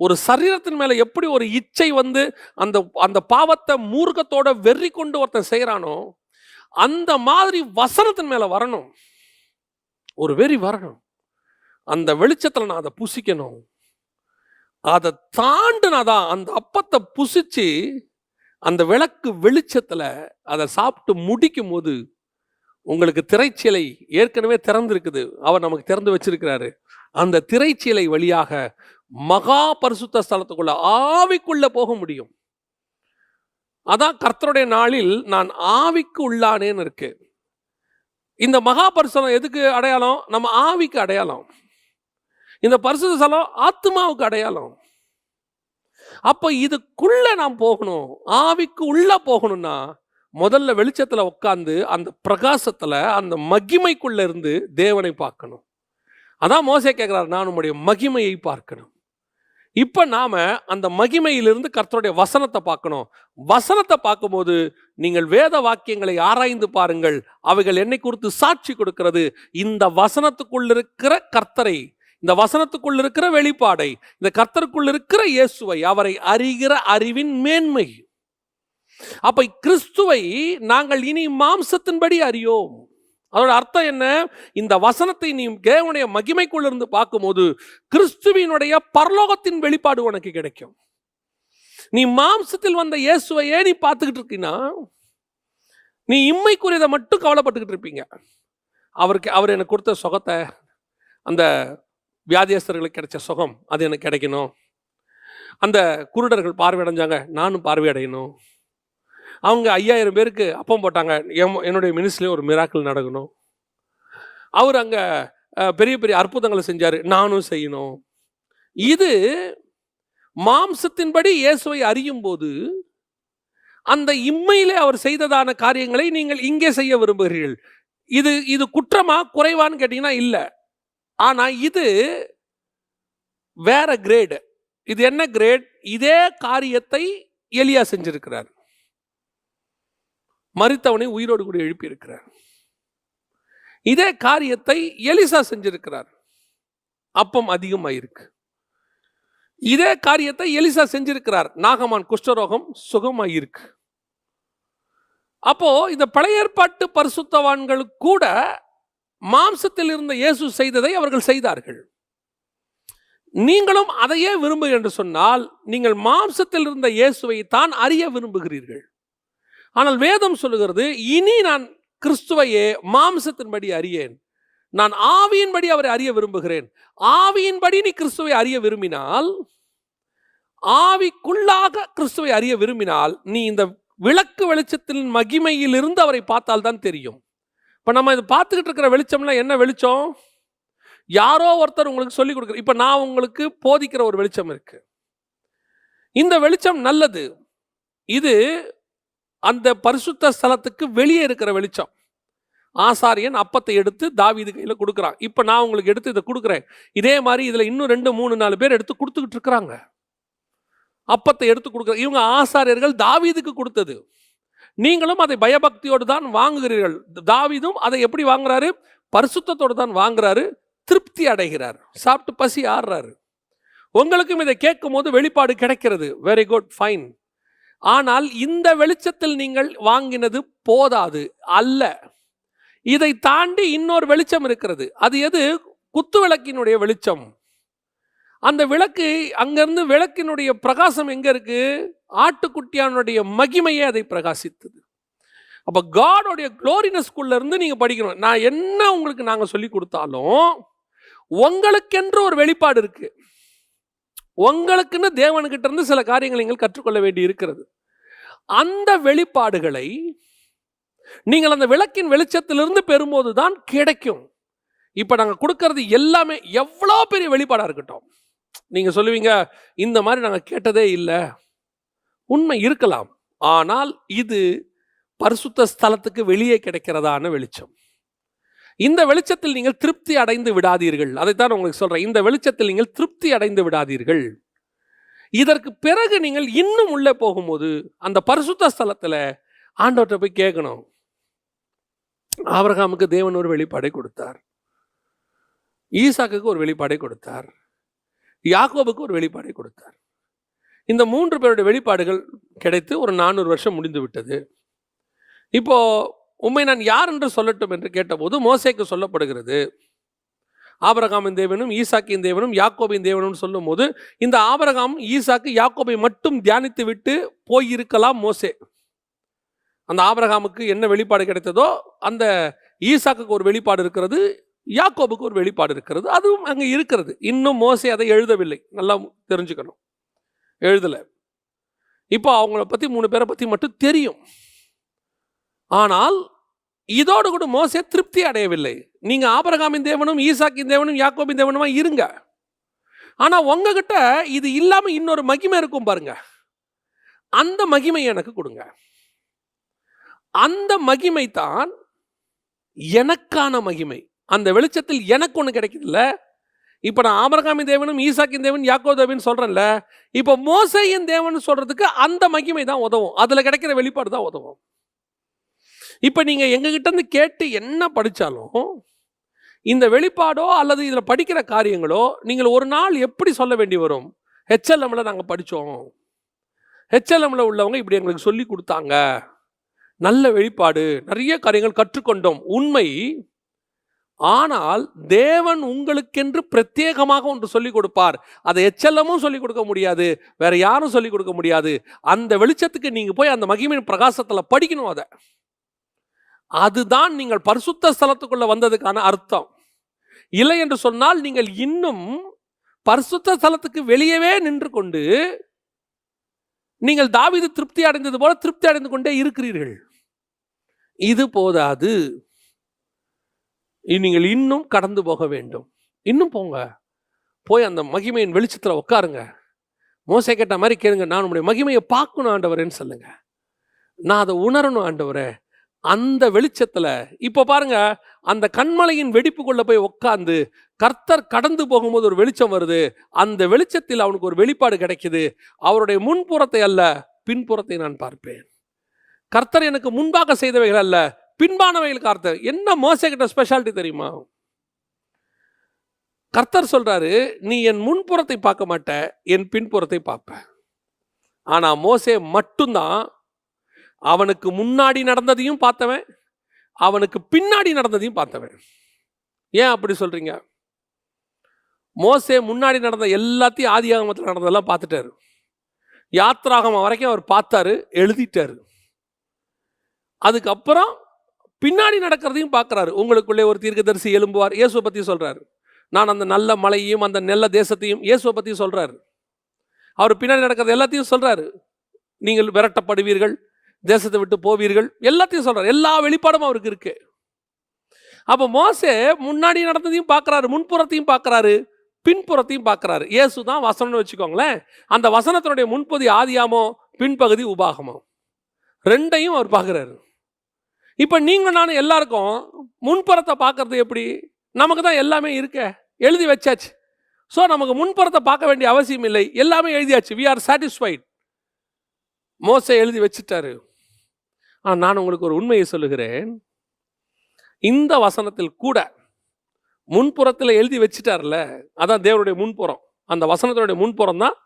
ஒரு சரீரத்தின் மேல எப்படி ஒரு இச்சை வந்து அந்த பாவத்தை மூர்க்கத்தோட வெறி கொண்டு ஒருத்தன் செய்யறானோ, அந்த மாதிரி வசனத்தின் மேல வரணும். ஒரு வெறி வரணும். அந்த வெளிச்சத்தில் நான் அதை புசிக்கணும். அதை தாண்டினாதான் அந்த அப்பத்தை புசிச்சு அந்த விளக்கு வெளிச்சத்தில் அதை சாப்பிட்டு முடிக்கும் போது உங்களுக்கு திரைச்சீலை ஏற்கனவே திறந்திருக்குது, அவர் நமக்கு திறந்து வச்சிருக்கிறாரு. அந்த திரைச்சீலை வழியாக மகா பரிசுத்த ஸ்தலத்துக்குள்ள ஆவிக்குள்ள போக முடியும். அதான் கர்த்தருடைய நாளில் நான் ஆவிக்கு உள்ளானேன்னு இருக்கு. இந்த மகா பரிசுத்தம் எதுக்கு அடையாளம்? நம்ம ஆவிக்கு அடையாளம். இந்த பரிசுத்த ஸ்தலம் ஆத்மாவுக்கு அடையாளம். அப்போ இதுக்குள்ள நாம் போகணும். ஆவிக்கு உள்ள போகணும்னா முதல்ல வெளிச்சத்துல உட்கார்ந்து அந்த பிரகாசத்துல அந்த மகிமைக்குள்ள இருந்து தேவனை பார்க்கணும். அதான் மோசே கேட்கிறார், நான் உம்முடைய மகிமையை பார்க்கணும். இப்ப நாம அந்த மகிமையிலிருந்து கர்த்தருடைய வசனத்தை பார்க்கணும். வசனத்தை பார்க்கும்போது நீங்கள் வேத வாக்கியங்களை ஆராய்ந்து பாருங்கள், அவைகள் என்னை குறித்து சாட்சி கொடுக்கிறது. இந்த வசனத்துக்குள் இருக்கிற கர்த்தரை, இந்த வசனத்துக்குள் இருக்கிற வெளிப்பாடை, இந்த கர்த்தருக்குள் இருக்கிற இயேசுவை, அவரை அறிகிற அறிவின் மேன்மை. அப்ப கிறிஸ்துவை நாங்கள் இனி மாம்சத்தின்படி அறியோம். அதோட அர்த்தம் என்ன? இந்த வசனத்தை நீ தேவனுடைய மகிமைக்குள்ள இருந்து பார்க்கும்போது கிறிஸ்துவினுடைய பரலோகத்தின் வெளிப்பாடு உனக்கு கிடைக்கும். நீ மாம்சத்தில் வந்த இயேசுவையே நீ பார்த்துக்கிட்டு இருக்கீங்கன்னா நீ இம்மைக்குரியதை மட்டும் கவலைப்பட்டுக்கிட்டு இருப்பீங்க. அவர் எனக்கு கொடுத்த சுகத்தை, அந்த வியாதியஸ்தர்களுக்கு கிடைச்ச சுகம் அது எனக்கு கிடைக்கணும், அந்த குருடர்கள் பார்வையடைஞ்சாங்க நானும் பார்வையடையணும், அவங்க 5000 பேருக்கு அப்பம் போட்டாங்க, என்னுடைய மினிஸ்ட்ரியிலே ஒரு மிராக்கிள் நடக்கணும், அவர் அங்கே பெரிய பெரிய அற்புதங்களை செஞ்சார் நானும் செய்யணும். இது மாம்சத்தின்படி இயேசுவை அறியும் போது அந்த இம்மையிலே அவர் செய்ததான காரியங்களை நீங்கள் இங்கே செய்ய விரும்புகிறீர்கள். இது குற்றமா குறைவான்னு கேட்டீங்கன்னா இல்லை. ஆனா இது வேற கிரேடு. இது என்ன கிரேட்? இதே காரியத்தை எலியா செஞ்சிருக்கிறார், மரித்தவனை உயிரோடு கூட எழுப்பி இருக்கிறார். இதே காரியத்தை எலிசா செஞ்சிருக்கிறார், அப்பம் அதிகமாயிருக்கு. இதே காரியத்தை எலிசா செஞ்சிருக்கிறார், நாகமான் குஷ்டரோகம் சுகமாயிருக்கு. அப்போ இந்த பழைய ஏற்பாட்டு பரிசுத்தவான்கள் கூட மாம்சத்தில் இருந்த இயேசு செய்ததை அவர்கள் செய்தார்கள். நீங்களும் அதையே விரும்பு என்று சொன்னால் நீங்கள் மாம்சத்தில் இருந்த இயேசுவை தான் அறிய விரும்புகிறீர்கள். ஆனால் வேதம் சொல்லுகிறது, இனி நான் கிறிஸ்துவையே மாம்சத்தின்படி அறியேன், நான் ஆவியின்படி அவரை அறிய விரும்புகிறேன். ஆவியின்படி நீ கிறிஸ்துவை அறிய விரும்பினால், ஆவிக்குள்ளாக கிறிஸ்துவை அறிய விரும்பினால், நீ இந்த விளக்கு வெளிச்சத்தின் மகிமையிலிருந்து அவரை பார்த்தால் தான் தெரியும். இப்போ நம்ம இதை பார்த்துக்கிட்டு இருக்கிற வெளிச்சம்லாம் என்ன வெளிச்சம்? யாரோ ஒருத்தர் உங்களுக்கு சொல்லிக் கொடுக்குற, இப்போ நான் உங்களுக்கு போதிக்கிற ஒரு வெளிச்சம் இருக்கு. இந்த வெளிச்சம் நல்லது. இது அந்த பரிசுத்த ஸ்தலத்துக்கு வெளியே இருக்கிற வெளிச்சம். ஆசாரியன் அப்பத்தை எடுத்து தாவீது கையில் கொடுக்குறான். இப்போ நான் உங்களுக்கு எடுத்து இதை கொடுக்குறேன். இதே மாதிரி இதில் இன்னும் 2, 3, 4 பேர் எடுத்து கொடுத்துக்கிட்டு இருக்கிறாங்க. அப்பத்தை எடுத்து கொடுக்குற இவங்க ஆசாரியர்கள் தாவீதுக்கு கொடுத்தது. நீங்களும் அதை பயபக்தியோடு தான் வாங்குகிறீர்கள். தாவீதும் அதை எப்படி வாங்குறாரு? பரிசுத்தத்தோடு தான் வாங்குறாரு, திருப்தி அடைகிறார், சாப்பிட்டு பசி ஆடுறாரு. உங்களுக்கும் இதை கேட்கும் போது வெளிப்பாடு கிடைக்கிறது. Very good, fine. ஆனால் இந்த வெளிச்சத்தில் நீங்கள் வாங்கினது போதாது அல்ல. இதை தாண்டி இன்னொரு வெளிச்சம் இருக்கிறது. அது எது? குத்து விளக்கினுடைய வெளிச்சம். அந்த விளக்கு, அங்கிருந்து விளக்கினுடைய பிரகாசம் எங்க இருக்கு? ஆட்டுக்குட்டியானுடைய மகிமையே அதை பிரகாசித்தது. அப்ப காடோடைய குளோரினஸ்குள்ள இருந்து நீங்க படிக்கணும். நான் என்ன உங்களுக்கு நாங்க சொல்லி கொடுத்தாலும் உங்களுக்கென்று ஒரு வெளிப்பாடு இருக்கு. உங்களுக்குன்னு தேவனுக்கிட்ட இருந்து சில காரியங்களை நீங்கள் கற்றுக்கொள்ள வேண்டி இருக்கிறது. அந்த வெளிப்பாடுகளை நீங்கள் அந்த விளக்கின் வெளிச்சத்திலிருந்து பெறும்போது தான் கிடைக்கும். இப்ப நாங்க கொடுக்கறது எல்லாமே எவ்வளோ பெரிய வெளிப்பாடா இருக்கட்டும், நீங்க சொல்லுவீங்க இந்த மாதிரி நாங்க கேட்டதே இல்லை. உண்மை இருக்கலாம். ஆனால் இது பரிசுத்த ஸ்தலத்துக்கு வெளியே கிடைக்கிறதான வெளிச்சம். இந்த வெளிச்சத்தில் நீங்கள் திருப்தி அடைந்து விடாதீர்கள். அதைத்தான் உங்களுக்கு சொல்றேன். இந்த வெளிச்சத்தில் நீங்கள் திருப்தி அடைந்து விடாதீர்கள். இதற்கு பிறகு நீங்கள் இன்னும் உள்ளே போகும்போது அந்த பரிசுத்த ஸ்தலத்துல ஆண்டவர்கிட்ட போய் கேட்கணும். ஆபிரகாமுக்கு தேவன் ஒரு வெளிப்பாடை கொடுத்தார், ஈசாக்குக்கு ஒரு வெளிப்பாடை கொடுத்தார், யாக்கோபுக்கு ஒரு வெளிப்பாடை கொடுத்தார். இந்த 3 பேருடைய வெளிப்பாடுகள் கிடைத்து ஒரு 400 வருஷம் முடிந்து விட்டது. இப்போ உம்மை நான் யார் என்று சொல்லட்டும் என்று கேட்டபோது மோசேக்கு சொல்லப்படுகிறது, ஆபிரகாமின் தேவனும் ஈசாக்கின் தேவனும் யாக்கோபின் தேவனும் சொல்லும் போது, இந்த ஆபிரகாம் ஈசாக்கு யாக்கோபை மட்டும் தியானித்து விட்டு போயிருக்கலாம் மோசே. அந்த ஆபிரகாமுக்கு என்ன வெளிப்பாடு கிடைத்ததோ அந்த ஈசாக்குக்கு ஒரு வெளிப்பாடு இருக்கிறது, யாக்கோபுக்கு ஒரு வெளிப்பாடு இருக்கிறது, அதுவும் அங்கே இருக்கிறது. இன்னும் மோசே அதை எழுதவில்லை, நல்லா தெரிஞ்சுக்கணும், எழுதலை. இப்போ அவங்கள பற்றி 3 பேரை பற்றி மட்டும் தெரியும். ஆனால் இதோடு கூட மோசே திருப்தி அடையவில்லை. நீங்க ஆபிரகாமின் தேவனும் ஈசாக்கின் தேவனும் யாக்கோபின் தேவனுமா இருங்க, ஆனா உங்ககிட்ட இது இல்லாம இன்னொரு மகிமை இருக்கும் பாருங்க, அந்த மகிமை எனக்கு கொடுங்க. அந்த மகிமை தான் எனக்கான மகிமை. அந்த வெளிச்சத்தில் எனக்கு ஒன்று கிடைக்குதுல்ல, இப்ப நான் ஆபிரகாமின் தேவனும் ஈசாக்கின் தேவன் யாக்கோபு தேவன் சொல்றேன்ல, இப்ப மோசேயின் தேவன் சொல்றதுக்கு அந்த மகிமை தான் உதவும், அதுல கிடைக்கிற வெளிப்பாடு தான் உதவும். இப்ப நீங்க எங்க கிட்ட இருந்து கேட்டு என்ன படிச்சாலும் இந்த வெளிப்பாடோ அல்லது இதுல படிக்கிற காரியங்களோ நீங்கள் ஒரு நாள் எப்படி சொல்ல வேண்டி வரும்? HLMல நாங்க படிச்சோம், HLMல உள்ளவங்க இப்படி எங்களுக்கு சொல்லி கொடுத்தாங்க, நல்ல வெளிப்பாடு, நிறைய காரியங்கள் கற்றுக்கொண்டோம், உண்மை. ஆனால் தேவன் உங்களுக்கென்று பிரத்யேகமாக ஒன்று சொல்லிக் கொடுப்பார். அதை HLMும் சொல்லிக் கொடுக்க முடியாது, வேற யாரும் சொல்லிக் கொடுக்க முடியாது. அந்த வெளிச்சத்துக்கு நீங்க போய் அந்த மகிமையின் பிரகாசத்துல படிக்கணும். அதுதான் நீங்கள் பரிசுத்த ஸ்தலத்துக்குள்ள வந்ததுக்கான அர்த்தம். இல்லை என்று சொன்னால் நீங்கள் இன்னும் பரிசுத்த ஸ்தலத்துக்கு வெளியவே நின்று கொண்டு நீங்கள் தாவீது திருப்தி அடைந்தது போல திருப்தி அடைந்து கொண்டே இருக்கிறீர்கள். இது போதாது, நீங்கள் இன்னும் கடந்து போக வேண்டும். இன்னும் போங்க, போய் அந்த மகிமையின் வெளிச்சத்தில் உட்காருங்க. மோசே கேட்ட மாதிரி கேளுங்க, நான் உங்களுடைய மகிமையை பார்க்கணும் ஆண்டவரேன்னு சொல்லுங்க. நான் அதை உணரணும் ஆண்டவரே. அந்த வெளிச்சத்துல இப்ப பாருங்க, அந்த கண்மலையின் வெடிப்புக்குள்ள போய் உட்கார்ந்து கர்த்தர் கடந்து போகும்போது ஒரு வெளிச்சம் வருது. அந்த வெளிச்சத்தில் அவனுக்கு ஒரு வெளிப்பாடு கிடைக்குது. அவருடைய முன்புறத்தை அல்ல, பின்புறத்தை நான் பார்ப்பேன். கர்த்தர் எனக்கு முன்பாக செய்தவைகள் அல்ல, பின்பானவைகள் கர்த்தர். என்ன மோசே கிட்ட ஸ்பெஷாலிட்டி தெரியுமா? கர்த்தர் சொல்றாரு, நீ என் முன்புறத்தை பார்க்க மாட்ட, என் பின்புறத்தை பார்ப்ப. ஆனா மோசே மட்டும்தான் அவனுக்கு முன்னாடி நடந்ததையும் பார்த்தவன், அவனுக்கு பின்னாடி நடந்ததையும் பார்த்தவன். ஏன் அப்படி சொல்றீங்க? மோசே முன்னாடி நடந்த எல்லாத்தையும் ஆதியாகமத்தில் நடந்ததெல்லாம் பார்த்துட்டாரு. யாத்ராகமம் வரைக்கும் அவர் பார்த்தாரு, எழுதிட்டாரு. அதுக்கப்புறம் பின்னாடி நடக்கிறதையும் பார்க்கிறாரு. உங்களுக்குள்ளே ஒரு தீர்க்கதரிசி எழும்புவார், இயேசுவை பற்றி சொல்றாரு. நான் அந்த நல்ல மலையையும் அந்த நல்ல தேசத்தையும் இயேசுவை பற்றி சொல்றாரு. அவர் பின்னாடி நடக்கிறது எல்லாத்தையும் சொல்றாரு. நீங்கள் விரட்டப்படுவீர்கள், தேசத்தை விட்டு போவீர்கள், எல்லாத்தையும் சொல்றாரு. எல்லா வெளிப்பாடும் அவருக்கு இருக்கு. அப்ப மோசே முன்னாடி நடந்ததையும் பார்க்கிறாரு, முன்புறத்தையும் பார்க்கிறாரு, பின்புறத்தையும் பார்க்கிறாரு. இயேசு தான் வசனம்னு வச்சுக்கோங்களேன். அந்த வசனத்தினுடைய முன்பகுதி ஆதியாமோ, பின்பகுதி உபாகமோ, ரெண்டையும் அவர் பார்க்கிறாரு. இப்ப நீங்க நானும் எல்லாருக்கும் முன்புறத்தை பார்க்கறது எப்படி? நமக்கு தான் எல்லாமே இருக்க, எழுதி வச்சாச்சு. ஸோ நமக்கு முன்புறத்தை பார்க்க வேண்டிய அவசியம் இல்லை, எல்லாமே எழுதியாச்சு. we are satisfied. மோசே எழுதி வச்சுட்டாரு. நான் உங்களுக்கு ஒரு உண்மையை சொல்லுகிறேன். இந்த வசனத்தில் கூட முன்புறத்தில் எழுதி வச்சுட்டார்ல, அதான் தேவனுடைய முன்புறம். அந்த வசனத்தினுடைய முன்புறம் தான்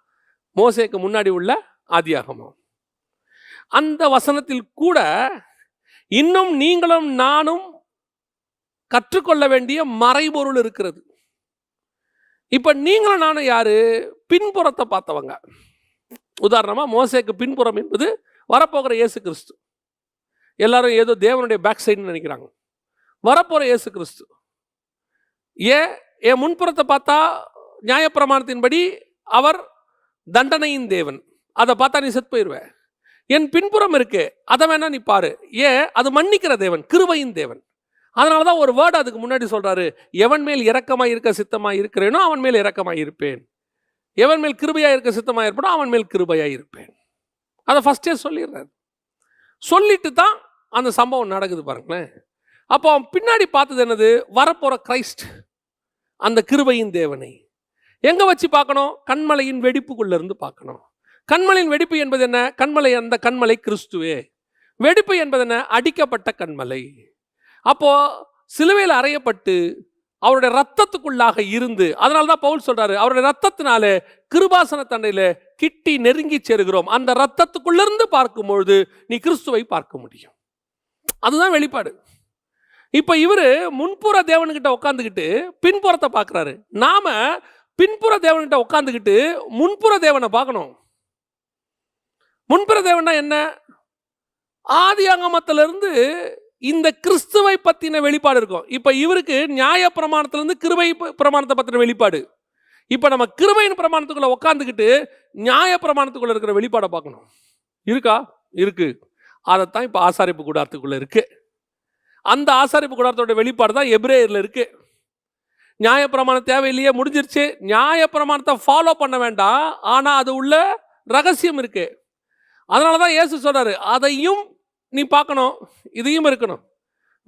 மோசேக்கு முன்னாடி உள்ள ஆதியாகமம். அந்த வசனத்தில் கூட இன்னும் நீங்களும் நானும் கற்றுக்கொள்ள வேண்டிய மறைபொருள் இருக்கிறது. இப்ப நீங்களும் நானும் யாரு? பின்புறத்தை பார்த்தவங்க. உதாரணமா மோசேக்கு பின்புறம் என்பது வரப்போகிற இயேசு கிறிஸ்து. எல்லாரும் ஏதோ தேவனுடைய பேக் சைடுன்னு நினைக்கிறாங்க. வரப்போற இயேசு கிறிஸ்து. என் முன்புறத்தை பார்த்தா நியாயப்பிரமாணத்தின்படி அவர் தண்டனையின் தேவன், அதை பார்த்தா நீ செத்து போயிடுவேன். என் பின்புறம் இருக்கு, அதை வேணா நீ பாரு. அது மன்னிக்கிற தேவன், கிருபையின் தேவன். அதனாலதான் ஒரு வேர்டு அதுக்கு முன்னாடி சொல்றாரு, எவன் மேல் இரக்கமாய் இருக்க சித்தமாய் இருக்கிறேனோ அவன் மேல் இரக்கமாய் இருப்பேன், எவன் மேல் கிருபையா இருக்க சித்தமாய் இருப்பேனோ அவன் மேல் கிருபையாய் இருப்பேன். அதை ஃபர்ஸ்டே சொல்லிடுறாரு. சொல்லிட்டு தான் அந்த சம்பவம் நடக்குது பாருங்களேன். அப்போ அவன் பின்னாடி பார்த்தது என்னது? வரப்போற கிரைஸ்ட், அந்த கிருபையின் தேவனை. எங்க வச்சு பார்க்கணும்? கண்மலையின் வெடிப்புக்குள்ள இருந்து பார்க்கணும். கண்மலையின் வெடிப்பு என்பது என்ன? கண்மலை, அந்த கண்மலை கிறிஸ்துவே. வெடிப்பு என்பது என்ன? அடிக்கப்பட்ட கண்மலை. அப்போ சிலுவையில் அறையப்பட்டு அவருடைய ரத்தத்துக்குள்ளாக இருந்து, அதனால்தான் பவுல் சொல்றாரு, அவருடைய ரத்தத்தினாலே கிருபாசன தண்டையில கிட்டி நெருங்கி சேருகிறோம். அந்த ரத்தத்துக்குள்ளிருந்து பார்க்கும் பொழுது நீ கிறிஸ்துவை பார்க்க முடியும். அதுதான் வெளிப்பாடு. இப்ப இவரு முன்புற தேவன்கிட்ட உட்காந்துக்கிட்டு பின்புறத்தை பார்க்கிறாரு. நாம பின்புற தேவன்கிட்ட உட்காந்துக்கிட்டு முன்புற தேவனை பார்க்கணும். முன்புற தேவனா என்ன? ஆதியாகமத்திலிருந்து இந்த கிறிஸ்துவை பத்தின வெளிப்பாடு இருக்கும். இப்ப இவருக்கு நியாய பிரமாணத்திலிருந்து கிருபை பிரமாணத்தை பத்தின வெளிப்பாடு. இப்ப நம்ம கிருபையின் பிரமாணத்துக்குள்ள உட்காந்துக்கிட்டு நியாய பிரமாணத்துக்குள்ள இருக்கிற வெளிப்பாடை பார்க்கணும். இருக்கா? இருக்கு. அதைத்தான் இப்ப ஆசாரிப்பு கூடாரத்துக்குள்ள இருக்கு. அந்த ஆசாரிப்பு கூடாரத்தோட வெளிப்பாடு தான் எபிரேயர்ல இருக்கு. நியாய பிரமாணம் தேவையில்லையே, முடிஞ்சிருச்சு. நியாய பிரமாணத்தை ஃபாலோ பண்ண வேண்டாம், ஆனா அது உள்ள ரகசியம் இருக்கு. அதனாலதான் இயேசு சொல்றாரு, அதையும் நீ பார்க்கணும், இதையும் இருக்கணும்.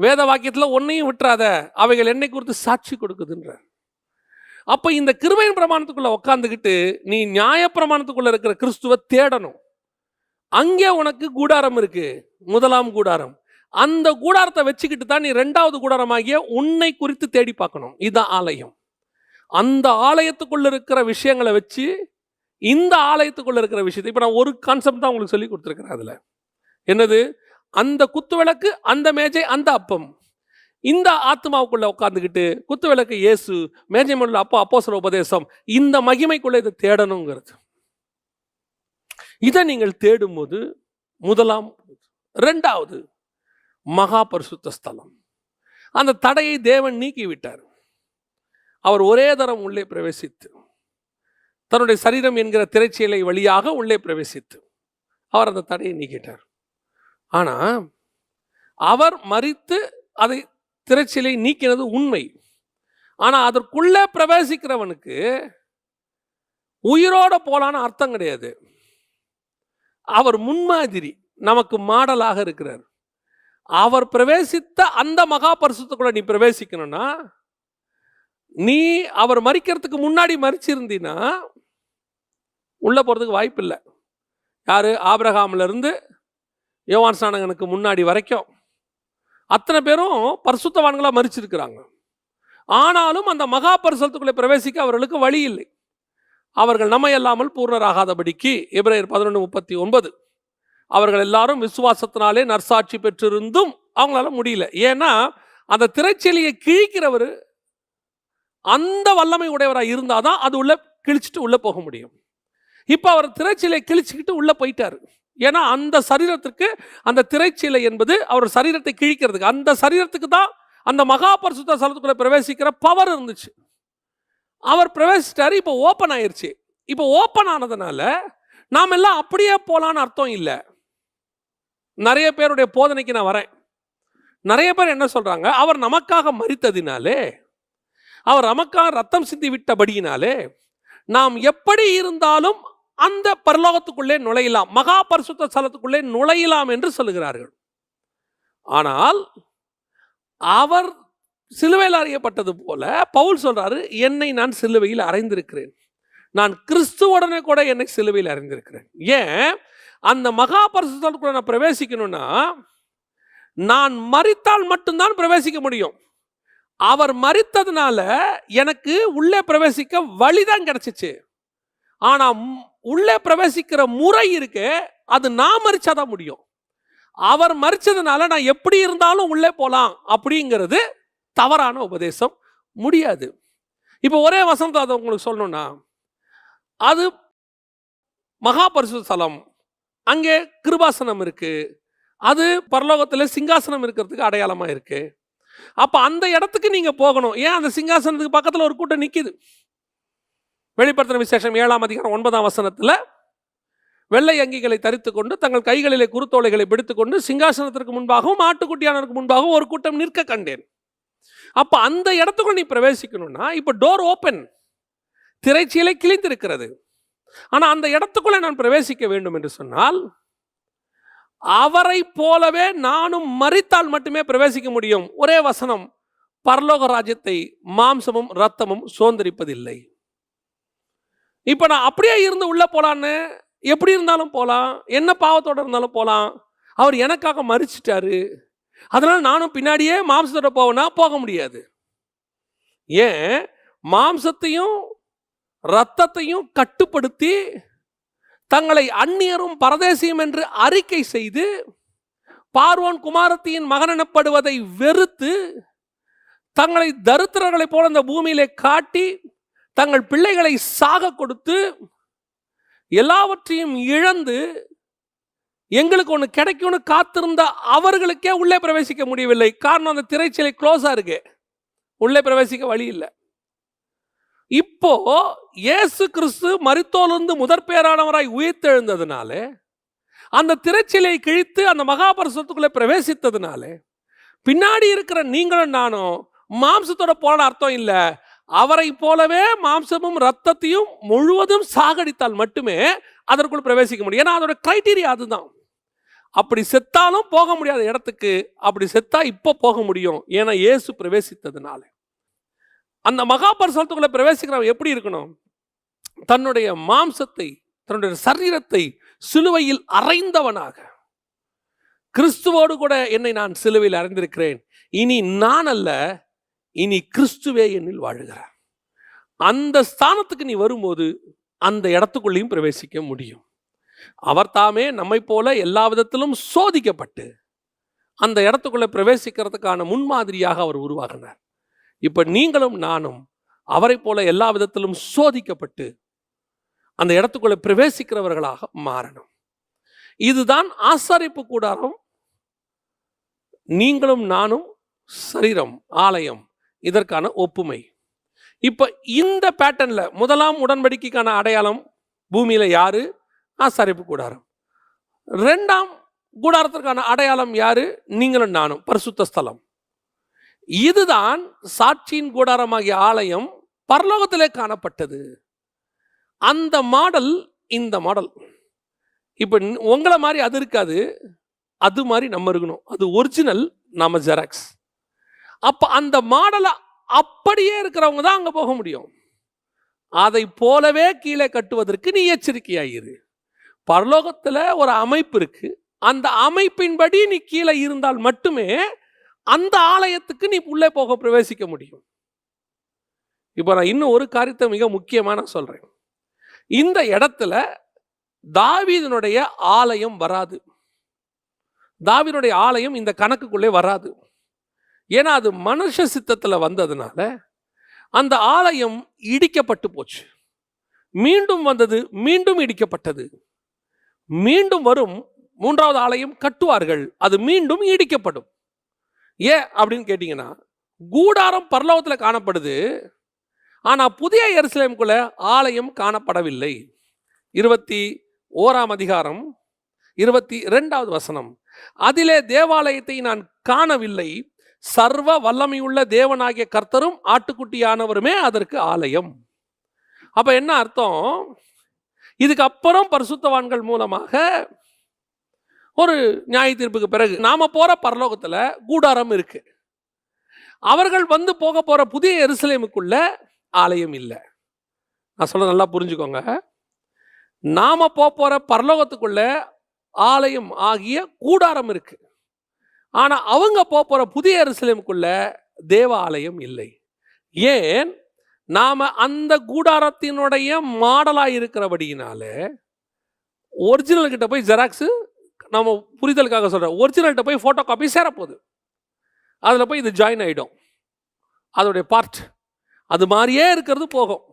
வேத வாக்கியத்துல ஒன்னையும் விட்டுறாத, அவைகள் என்னை குறித்து சாட்சி கொடுக்குதுன்ற. அப்ப இந்த கிருபையின் பிரமாணத்துக்குள்ள உட்காந்துக்கிட்டு நீ நியாயப்பிரமாணத்துக்குள்ள இருக்கிற கிறிஸ்துவை தேடணும். அங்கே உனக்கு கூடாரம் இருக்கு, முதலாம் கூடாரம். அந்த கூடாரத்தை வச்சுக்கிட்டு தான் நீ 2வது கூடாரமாகிய உன்னை குறித்து தேடி பார்க்கணும். இதுதான் ஆலயம். அந்த ஆலயத்துக்குள்ள இருக்கிற விஷயங்களை வச்சு இந்த ஆலயத்துக்குள்ள இருக்கிற விஷயத்தை இப்போ நான் ஒரு கான்செப்ட் தான் உங்களுக்கு சொல்லி கொடுத்துருக்கிறேன். அதில் என்னது? அந்த குத்து விளக்கு, அந்த மேஜை, அந்த அப்பம். இந்த ஆத்மாவுக்குள்ள உட்காந்துக்கிட்டு குத்து விளக்கு இயேசு, மேஜை மேல அப்போஸ்தல உபதேசம், இந்த மகிமைக்குள்ள இதை தேடணுங்கிறது. இதை நீங்கள் தேடும்போது முதலாம். 2வது மகா பரிசுத்த ஸ்தலம். அந்த தடையை தேவன் நீக்கி விட்டார். அவர் ஒரே தரம் உள்ளே பிரவேசித்து தன்னுடைய சரீரம் என்கிற திரைச்சீலை வழியாக உள்ளே பிரவேசித்து அவர் அந்த தடையை நீக்கிட்டார். ஆனா அவர் மரித்து அதை திரைச்சீலை நீக்கினது உண்மை. ஆனா அதற்குள்ளே பிரவேசிக்கிறவனுக்கு உயிரோட போலான்னு அர்த்தம் கிடையாது. அவர் முன்மாதிரி, நமக்கு மாடலாக இருக்கிறார். அவர் பிரவேசித்த அந்த மகா பரிசுத்தக்குள்ள நீ பிரவேசிக்கணும்னா, நீ அவர் மரிக்கிறதுக்கு முன்னாடி மரிச்சிருந்தீன்னா உள்ள போறதுக்கு வாய்ப்பு இல்லை. யாரு? ஆபிரகாம்ல இருந்து யோவான் ஸ்நானகனுக்கு முன்னாடி வரைக்கும் அத்தனை பேரும் பரிசுத்தவான்களா மரிச்சிருக்கிறாங்க. ஆனாலும் அந்த மகா பரிசுத்தத்துக்குள்ளே பிரவேசிக்க அவர்களுக்கு வழி இல்லை. அவர்கள் நம்மை அல்லாமல் பூர்ணராகாதபடிக்கு எபிரேயர் 11:39 அவர்கள் எல்லாரும் விசுவாசத்தினாலே நற்சாட்சி பெற்றிருந்தும் அவங்களால முடியல. ஏன்னா அந்த திரைச்செலியை கிழிக்கிறவர் அந்த வல்லமை உடையவராக இருந்தாதான் அது உள்ள கிழிச்சிட்டு உள்ள போக முடியும். இப்போ அவர் திரைச்சீலையை கிழிச்சுக்கிட்டு உள்ள போயிட்டாரு. ஏன்னா அந்த சரீரத்துக்கு அந்த திரைச்சீலை என்பது அவர் சரீரத்தை கிழிக்கிறதுக்கு, அந்த சரீரத்துக்கு தான் அந்த மகா பரிசுத்த ஸ்தலத்துக்குள்ள பிரவேசிக்கிற பவர் இருந்துச்சு. அவர் பிரவேசிட்டாரு. இப்போ ஓப்பன் ஆயிருச்சு. இப்போ ஓப்பன் ஆனதுனால நாம் எல்லாம் அப்படியே போலான்னு அர்த்தம் இல்லை. நிறைய பேருடைய போதனைக்கு நான் வரேன். நிறைய பேர் என்ன சொல்றாங்க? அவர் நமக்காக மரித்ததினாலே, அவர் நமக்காக ரத்தம் சிந்தி விட்டபடியினாலே நாம் எப்படி இருந்தாலும் அந்த பரலோகத்துக்குள்ளே நுழையலாம், மகா பரிசுத்த ஸ்தலத்துக்குள்ளே நுழையலாம் என்று சொல்லுகிறார்கள். ஆனால் அவர் சிலுவையில் அறையப்பட்டது போல பவுல் சொல்றாரு, என்னை நான் சிலுவையில் அறைந்திருக்கிறேன், நான் கிறிஸ்துவுடனே கூட என்னை சிலுவையில் அறைந்திருக்கிறேன். ஏன்? அந்த மகா பரிசுத்தத்துக்குள்ள நான் பிரவேசிக்கணும்னா நான் மரித்தால் மட்டும்தான் பிரவேசிக்க முடியும். அவர் மரித்ததுனால எனக்கு உள்ளே பிரவேசிக்க வழிதான் கிடைச்சிச்சு. ஆனா உள்ளே பிரவேசிக்கிற முறை இருக்கு, அது நான் மரிச்சாதான் முடியும். அவர் மரிச்சதுனால நான் எப்படி இருந்தாலும் உள்ளே போலாம் அப்படிங்கிறது தவறான உபதேசம், முடியாது. இப்போ ஒரே வசனத்தை அதை உங்களுக்கு சொல்லணும்னா, அது மகா பரிசுத்த ஸ்தலம், அங்கே கிருபாசனம் இருக்கு, அது பரலோகத்தில் சிங்காசனம் இருக்கிறதுக்கு அடையாளமா இருக்கு. அப்ப அந்த இடத்துக்கு நீங்க போகணும். ஏன்? அந்த சிங்காசனத்துக்கு பக்கத்தில் ஒரு கூட்டம் நிக்குது. வெளிப்படுத்தின விசேஷம் 7ஆம் அதிகாரம் 9ஆம் வசனத்துல வெள்ளை அங்கிகளை தரித்து கொண்டு தங்கள் கைகளிலே குருத்தோலைகளை பிடித்துக் கொண்டு சிங்காசனத்திற்கு முன்பாகவும் ஆட்டுக்குட்டியானருக்கு முன்பாகவும் ஒரு கூட்டம் நிற்க கண்டேன். அப்ப அந்த இடத்துக்குள்ள நீ பிரவேசிக்கணும்னா இப்ப டோர் ஓபன், திரைச்சீலை கிழிந்திருக்கிறது. ஆனா அந்த இடத்துக்குள்ள நான் பிரவேசிக்க வேண்டும் என்று சொன்னால் அவரை போலவே நானும் மரித்தால் மட்டுமே பிரவேசிக்க முடியும். ஒரே வசனம், பரலோக ராஜ்யத்தை மாம்சமும் இரத்தமும் சுதந்திரிப்பதில்லை. இப்ப நான் அப்படியே இருந்து உள்ள போலான்னு, எப்படி இருந்தாலும் போலாம், என்ன பாவத்தோட இருந்தாலும் போலாம், அவர் எனக்காக மரிச்சிட்டாரு, அதனால நானும் பின்னாடியே மாம்சத்தோட போவேன்னா போக முடியாது. ஏன்? மாம்சத்தையும் இரத்தத்தையும் கட்டுப்படுத்தி தங்களை அந்நியரும் பரதேசியும் என்று அறிக்கை செய்து பார்வோன் குமாரத்தியின் மகன் எனப்படுவதை வெறுத்து தங்களை தரித்திரர்களைப் போல இந்த பூமியிலே காட்டி தங்கள் பிள்ளைகளை சாக கொடுத்து எல்லாவற்றையும் இழந்து எங்களுக்கு ஒன்று கிடைக்கும்னு காத்திருந்த அவர்களுக்கே உள்ளே பிரவேசிக்க முடியவில்லை. காரணம், அந்த திரைச்சீலை க்ளோஸா இருக்கு, உள்ளே பிரவேசிக்க வழி இல்லை. இப்போ இயேசு கிறிஸ்து மரித்தோலிருந்து முதற் பேரானவராய் உயிர்த்தெழுந்ததுனால, அந்த திரைச்சீலை கிழித்து அந்த மகாபரிசுத்தத்துக்குள்ளே பிரவேசித்ததுனால பின்னாடி இருக்கிற நீங்களும் நானும் மாம்சத்தோட போன அர்த்தம் இல்லை. அவரை போலவே மாம்சமும் ரத்தத்தையும் முழுவதும் சாகடித்தால் மட்டுமே அதற்குள் பிரவேசிக்க முடியும். ஏன்னா அதோட கிரைட்டீரியா அதுதான். அப்படி செத்தாலும் போக முடியாத இடத்துக்கு அப்படி செத்தா இப்போ போக முடியும். ஏன்னா இயேசு பிரவேசித்ததுனால. அந்த மகா பரிசுத்தத்துக்குள்ள பிரவேசிக்கிறவன் எப்படி இருக்கணும்? தன்னுடைய மாம்சத்தை, தன்னுடைய சரீரத்தை சிலுவையில் அறைந்தவனாக, கிறிஸ்துவோடு கூட என்னை நான் சிலுவையில் அறைந்திருக்கிறேன், இனி நான் அல்ல, இனி கிறிஸ்துவே என்னில் வாழுகிறார். அந்த ஸ்தானத்துக்கு நீ வரும்போது அந்த இடத்துக்குள்ளேயும் பிரவேசிக்க முடியும். அவர் தாமே நம்மை போல எல்லா விதத்திலும் சோதிக்கப்பட்டு அந்த இடத்துக்குள்ள பிரவேசிக்கிறதுக்கான முன்மாதிரியாக அவர் உருவாகினார். இப்ப நீங்களும் நானும் அவரை போல எல்லா விதத்திலும் சோதிக்கப்பட்டு அந்த இடத்துக்குள்ள பிரவேசிக்கிறவர்களாக மாறணும். இதுதான் ஆசாரிப்பு கூடாரம், நீங்களும் நானும் சரீரம், ஆலயம், இதற்கான ஒப்புமை. இப்ப இந்த பேட்டர்ன்ல முதலாம் உடன்படிக்கைக்கான அடையாளம் பூமியில யாரு? ஆசாரிப்பு கூடாரம். இரண்டாம் கூடாரத்திற்கான அடையாளம் யாரு? நீங்களும் நானும், பரிசுத்த ஸ்தலம். இதுதான் சாட்சியின் கூடாரமாகிய ஆலயம் பரலோகத்திலே காணப்பட்டது. அந்த மாடல் இந்த மாடல். இப்ப உங்களை மாதிரி அது இருக்காது, அது மாதிரி நம்ம இருக்கணும். அது ஒரிஜினல், நாம ஜெராக்ஸ். அப்ப அந்த மாடலை அப்படியே இருக்கிறவங்க தான் அங்க போக முடியும். அதை போலவே கீழே கட்டுவதற்கு நீ எச்சரிக்கையாயிரு. பரலோகத்துல ஒரு அமைப்பு இருக்கு, அந்த அமைப்பின்படி நீ கீழே இருந்தால் மட்டுமே அந்த ஆலயத்துக்கு நீ உள்ளே போக பிரவேசிக்க முடியும். இப்போ நான் இன்னும் ஒரு காரியத்தை மிக முக்கியமான சொல்றேன். இந்த இடத்துல தாவீதினுடைய ஆலயம் வராது. தாவீதுடைய ஆலயம் இந்த கணக்குக்குள்ளே வராது. ஏன்னா அது மனுஷ சித்தத்துல வந்ததுனால அந்த ஆலயம் இடிக்கப்பட்டு போச்சு. மீண்டும் வந்தது, மீண்டும் இடிக்கப்பட்டது. மீண்டும் வரும், மூன்றாவது ஆலயம் கட்டுவார்கள், அது மீண்டும் இடிக்கப்படும். ஏன் அப்படின்னு கேட்டீங்கன்னா, கூடாரம் பரலோகத்தில் காணப்படுது, ஆனா புதிய எருசலேமுக்குள்ள ஆலயம் காணப்படவில்லை. 21ஆம் அதிகாரம் 22வது வசனம், அதிலே தேவாலயத்தை நான் காணவில்லை, சர்வ வல்லமையுள்ள தேவனாகிய கர்த்தரும் ஆட்டுக்குட்டியானவருமே அதற்கு ஆலயம். அப்ப என்ன அர்த்தம்? இதுக்கு அப்புறம் பரிசுத்தவான்கள் மூலமாக ஒரு நியாய தீர்ப்புக்கு பிறகு நாம போற பரலோகத்துல கூடாரம் இருக்கு. அவர்கள் வந்து போக போற புதிய எருசலேமுக்குள்ள ஆலயம் இல்லை. நான் சொல்ல நல்லா புரிஞ்சுக்கோங்க. நாம போற பரலோகத்துக்குள்ள ஆலயம் ஆகிய கூடாரம் இருக்கு. ஆனா அவங்க போற புதிய எருசலேமுக்குள்ள தேவ ஆலயம் இல்லை. ஏன்? நாம அந்த கூடாரத்தினுடைய மாடலா இருக்கிறபடியினால ஒரிஜினல் கிட்ட போய் ஜெராக்ஸ், நம்ம புரிதலுக்காக சொல்றோம், ஒரிஜினல்கிட்ட போய் போட்டோ காப்பி சேரப்போகுது. அதில் போய் இது ஜாயின் ஆகிடும், அதோடைய பார்ட் அது மாதிரியே இருக்கிறது போகும்.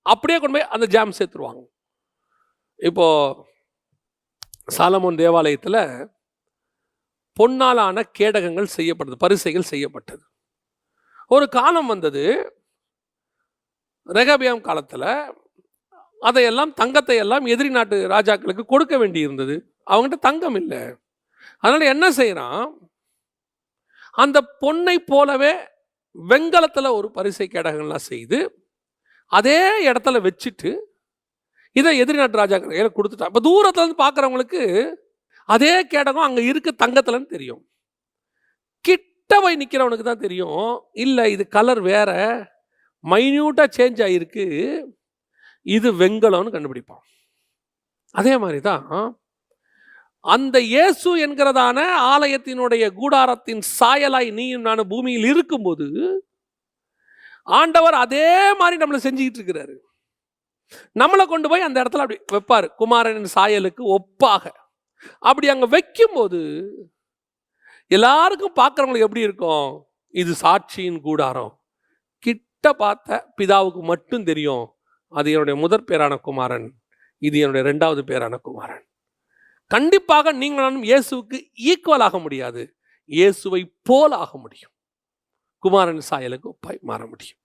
அப்படியே கொண்டு போய் அந்த ஜாம் சேர்த்துருவாங்க. இப்போ சாலமோன் தேவாலயத்தில் பொன்னாலான கேடகங்கள் செய்யப்பட்டது, பரிசைகள் செய்யப்பட்டது. ஒரு காலம் வந்தது ரெகபியாம் காலத்தில், அதையெல்லாம் தங்கத்தை எல்லாம் எதிரி நாட்டு ராஜாக்களுக்கு கொடுக்க வேண்டி இருந்தது. அவங்ககிட்ட தங்கம் இல்லை. அதனால என்ன செய்யறான், அந்த பொன்னை போலவே வெண்கலத்தில் ஒரு பரிசை கேடகங்கள்லாம் செய்து அதே இடத்துல வச்சுட்டு இதை எதிரி நாட்டு ராஜாக்கள் கொடுத்துட்டான். இப்போ தூரத்துல இருந்து பார்க்குறவங்களுக்கு அதே கேடகம் அங்கே இருக்கு தங்கத்துலன்னு தெரியும். கிட்ட போய் நிற்கிறவனுக்கு தான் தெரியும், இல்லை இது கலர் வேற, மைன்யூட்டாக சேஞ்ச் ஆகிருக்கு, இது வெண்கலம்னு கண்டுபிடிப்பான். அதே மாதிரி தான் அந்த இயேசு என்கிறதான ஆலயத்தினுடைய கூடாரத்தின் சாயலாய் நீயும் நானும் பூமியில் இருக்கும்போது ஆண்டவர் அதே மாதிரி நம்மளை செஞ்சுக்கிட்டு இருக்கிறாரு. நம்மளை கொண்டு போய் அந்த இடத்துல அப்படி வைப்பாரு, குமாரனின் சாயலுக்கு ஒப்பாக. அப்படி அங்க வைக்கும் போது எல்லாருக்கும் பார்க்கறவங்களுக்கு எப்படி இருக்கும்? இது சாட்சியின் கூடாரம். கிட்ட பார்த்த பிதாவுக்கு மட்டும் தெரியும், அது என்னுடைய முதற் பேரான குமாரன், இது என்னுடைய 2வது பேரான குமாரன். கண்டிப்பாக நீங்களும் இயேசுவுக்கு ஈக்குவல் ஆக முடியாது, இயேசுவை போல ஆக முடியும், குமாரன் சாயலுக்கு ஒப்பாய் மாற முடியும்.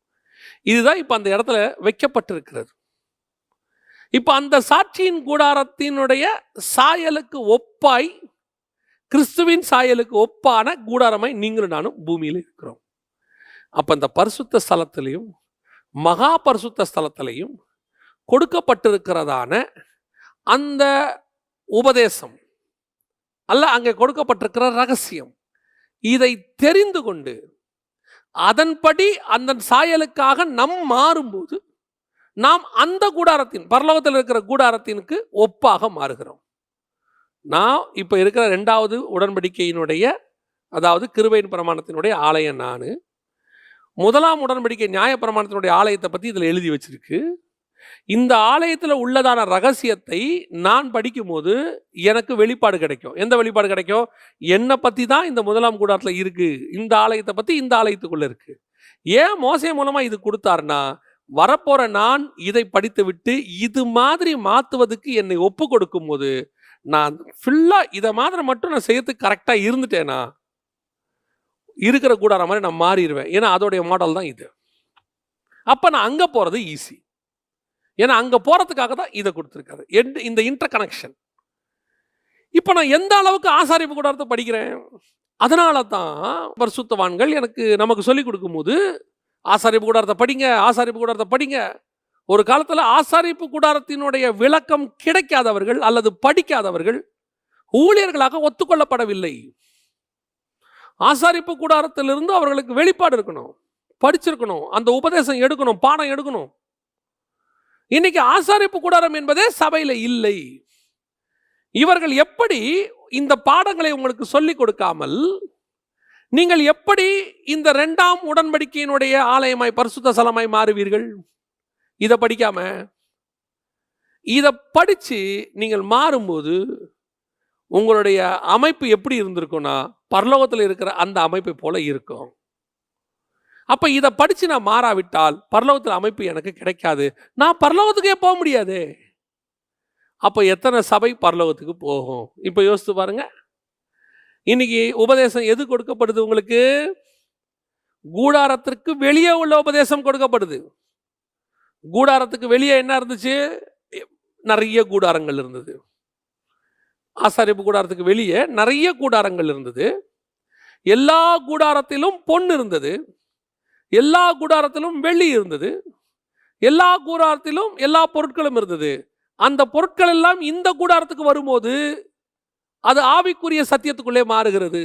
இதுதான் இப்ப அந்த இடத்துல வைக்கப்பட்டிருக்கிறது. இப்ப அந்த சாட்சியின் கூடாரத்தினுடைய சாயலுக்கு ஒப்பாய், கிறிஸ்துவின் சாயலுக்கு ஒப்பான கூடாரமாய் நீங்களும் நானும் பூமியில் இருக்கிறோம். அப்ப அந்த பரிசுத்த ஸ்தலத்திலையும் மகா பரிசுத்த ஸ்தலத்திலையும் கொடுக்கப்பட்டிருக்கிறதான அந்த உபதேசம் அல்ல, அங்கே கொடுக்கப்பட்டிருக்கிற ரகசியம், இதை தெரிந்து கொண்டு அதன்படி அந்த சாயலுக்காக மாறும்போது நாம் அந்த கூடாரத்தின், பரலோகத்தில் இருக்கிற கூடாரத்தினுக்கு ஒப்பாக மாறுகிறோம். நான் இப்ப இருக்கிற 2வது உடன்படிக்கையினுடைய, அதாவது கிருபையின் பிரமாணத்தினுடைய ஆலயம் நானு. 1ஆம் உடன்படிக்கை நியாயப்பிரமாணத்தினுடைய ஆலயத்தை பத்தி இதுல எழுதி வச்சிருக்கு. இந்த ஆலயத்துல உள்ளதான ரகசியத்தை நான் படிக்கும்போது எனக்கு வெளிப்பாடு கிடைக்கும். எந்த வெளிப்பாடு கிடைக்கும்? என்னை பத்தி தான் இந்த 1ஆம் கூடாரத்துல இருக்கு, இந்த ஆலயத்தை பத்தி இந்த ஆலயத்துக்குள்ள இருக்கு. ஏன் மோசே மூலமா இது கொடுத்தாருன்னா, வரப்போற நான் இதை படித்து விட்டு இது மாதிரி மாத்துவதுக்கு என்னை ஒப்பு கொடுக்கும் போது, நான் ஃபுல்லா இதை மாதிரி மட்டும் நான் செய்யறதுக்கு கரெக்டா இருந்துட்டேனா, இருக்கிற கூடார மாதிரி நான் மாறிடுவேன். ஏன்னா அதோடைய மாடல் தான் இது. அப்ப நான் அங்க போறது ஈஸி. ஏன்னா அங்க போறதுக்காக தான் இதை கொடுத்துருக்காரு, இந்த இன்டர் கனெக்ஷன். இப்ப நான் எந்த அளவுக்கு ஆசாரிப்பு கூடாரத்தை படிக்கிறேன், அதனால தான் பரிசுத்தவான்கள் நமக்கு சொல்லிக் கொடுக்கும் போது ஆசாரிப்பு கூடாரத்தை படிங்க, ஆசாரிப்பு கூடாரத்தை படிங்க. ஒரு காலத்துல ஆசாரிப்பு கூடாரத்தினுடைய விளக்கம் கிடைக்காதவர்கள் அல்லது படிக்காதவர்கள் ஊழியர்களாக ஒத்துக்கொள்ளப்படவில்லை. ஆசாரிப்பு கூடாரத்திலிருந்து அவர்களுக்கு வெளிப்பாடு இருக்கணும், படிச்சிருக்கணும், அந்த உபதேசம் எடுக்கணும், பாடம் எடுக்கணும். இன்னைக்கு ஆசாரிப்பு கூடாரம் என்பதே சபையில இல்லை. இவர்கள் எப்படி இந்த பாடங்களை உங்களுக்கு சொல்லிக் கொடுக்காமல் நீங்கள் எப்படி இந்த 2ஆம் உடன்படிக்கையினுடைய ஆலயமாய் பரிசுத்த ஸ்தலமாய் மாறுவீர்கள்? இதை படிக்காம, இதை படிச்சு நீங்கள் மாறும்போது உங்களுடைய அமைப்பு எப்படி இருந்திருக்கும்னா, பரலோகத்தில் இருக்கிற அந்த அமைப்பை போல இருக்கும். அப்ப இதை படிச்சு நான் மாறாவிட்டால் பரலோகத்தில் அமைப்பு எனக்கு கிடைக்காது, நான் பரலோகத்துக்கே போக முடியாது. அப்ப எத்தனை சபை பரலோகத்துக்கு போகும்? இப்ப யோசித்து பாருங்க. இன்னைக்கு உபதேசம் எது கொடுக்கப்படுது உங்களுக்கு? கூடாரத்திற்கு வெளியே உள்ள உபதேசம் கொடுக்கப்படுது. கூடாரத்துக்கு வெளியே என்ன இருந்துச்சு? நிறைய கூடாரங்கள் இருந்தது. ஆசாரிப்பு கூடாரத்துக்கு வெளியே நிறைய கூடாரங்கள் இருந்தது. எல்லா கூடாரத்திலும் பொன் இருந்தது, எல்லா கூடாரத்திலும் வெள்ளி இருந்தது, எல்லா கூடாரத்திலும் எல்லா பொருட்களும் இருந்தது. அந்த பொருட்கள் எல்லாம் இந்த கூடாரத்துக்கு வரும்போது அது ஆவிக்குரிய சத்தியத்துக்குள்ளே மாறுகிறது.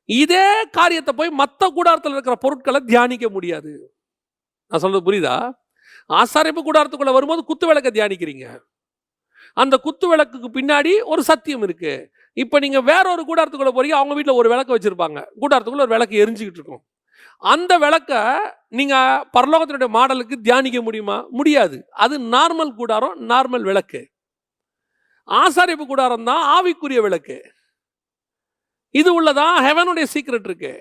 இதே காரியத்தை போய் மற்ற கூடாரத்தில் இருக்கிற பொருட்களை தியானிக்க முடியாது. நான் சொல்றது புரியுதா? ஆசாரிப்பு கூடாரத்துக்குள்ள வரும்போது குத்து விளக்க தியானிக்கிறீங்க, அந்த குத்து விளக்குக்கு பின்னாடி ஒரு சத்தியம் இருக்கு. இப்ப நீங்க வேற ஒரு கூடாரத்துக்குள்ள போறீங்க, அவங்க வீட்டில் ஒரு விளக்கு வச்சிருப்பாங்க, கூடாரத்துக்குள்ள ஒரு விளக்கு எரிஞ்சுக்கிட்டு இருக்கும். அந்த விளக்க நீங்க பரலோகத்தினுடைய மாடலுக்கு தியானிக்க முடியுமா? முடியாது. அது நார்மல் கூடாரம், நார்மல் விளக்கு. ஆசாரிப்பு கூடாரம் தான் ஆவிக்குரிய விளக்கு. இது உள்ளதான் ஹெவனுடைய சீக்ரெட் இருக்கு.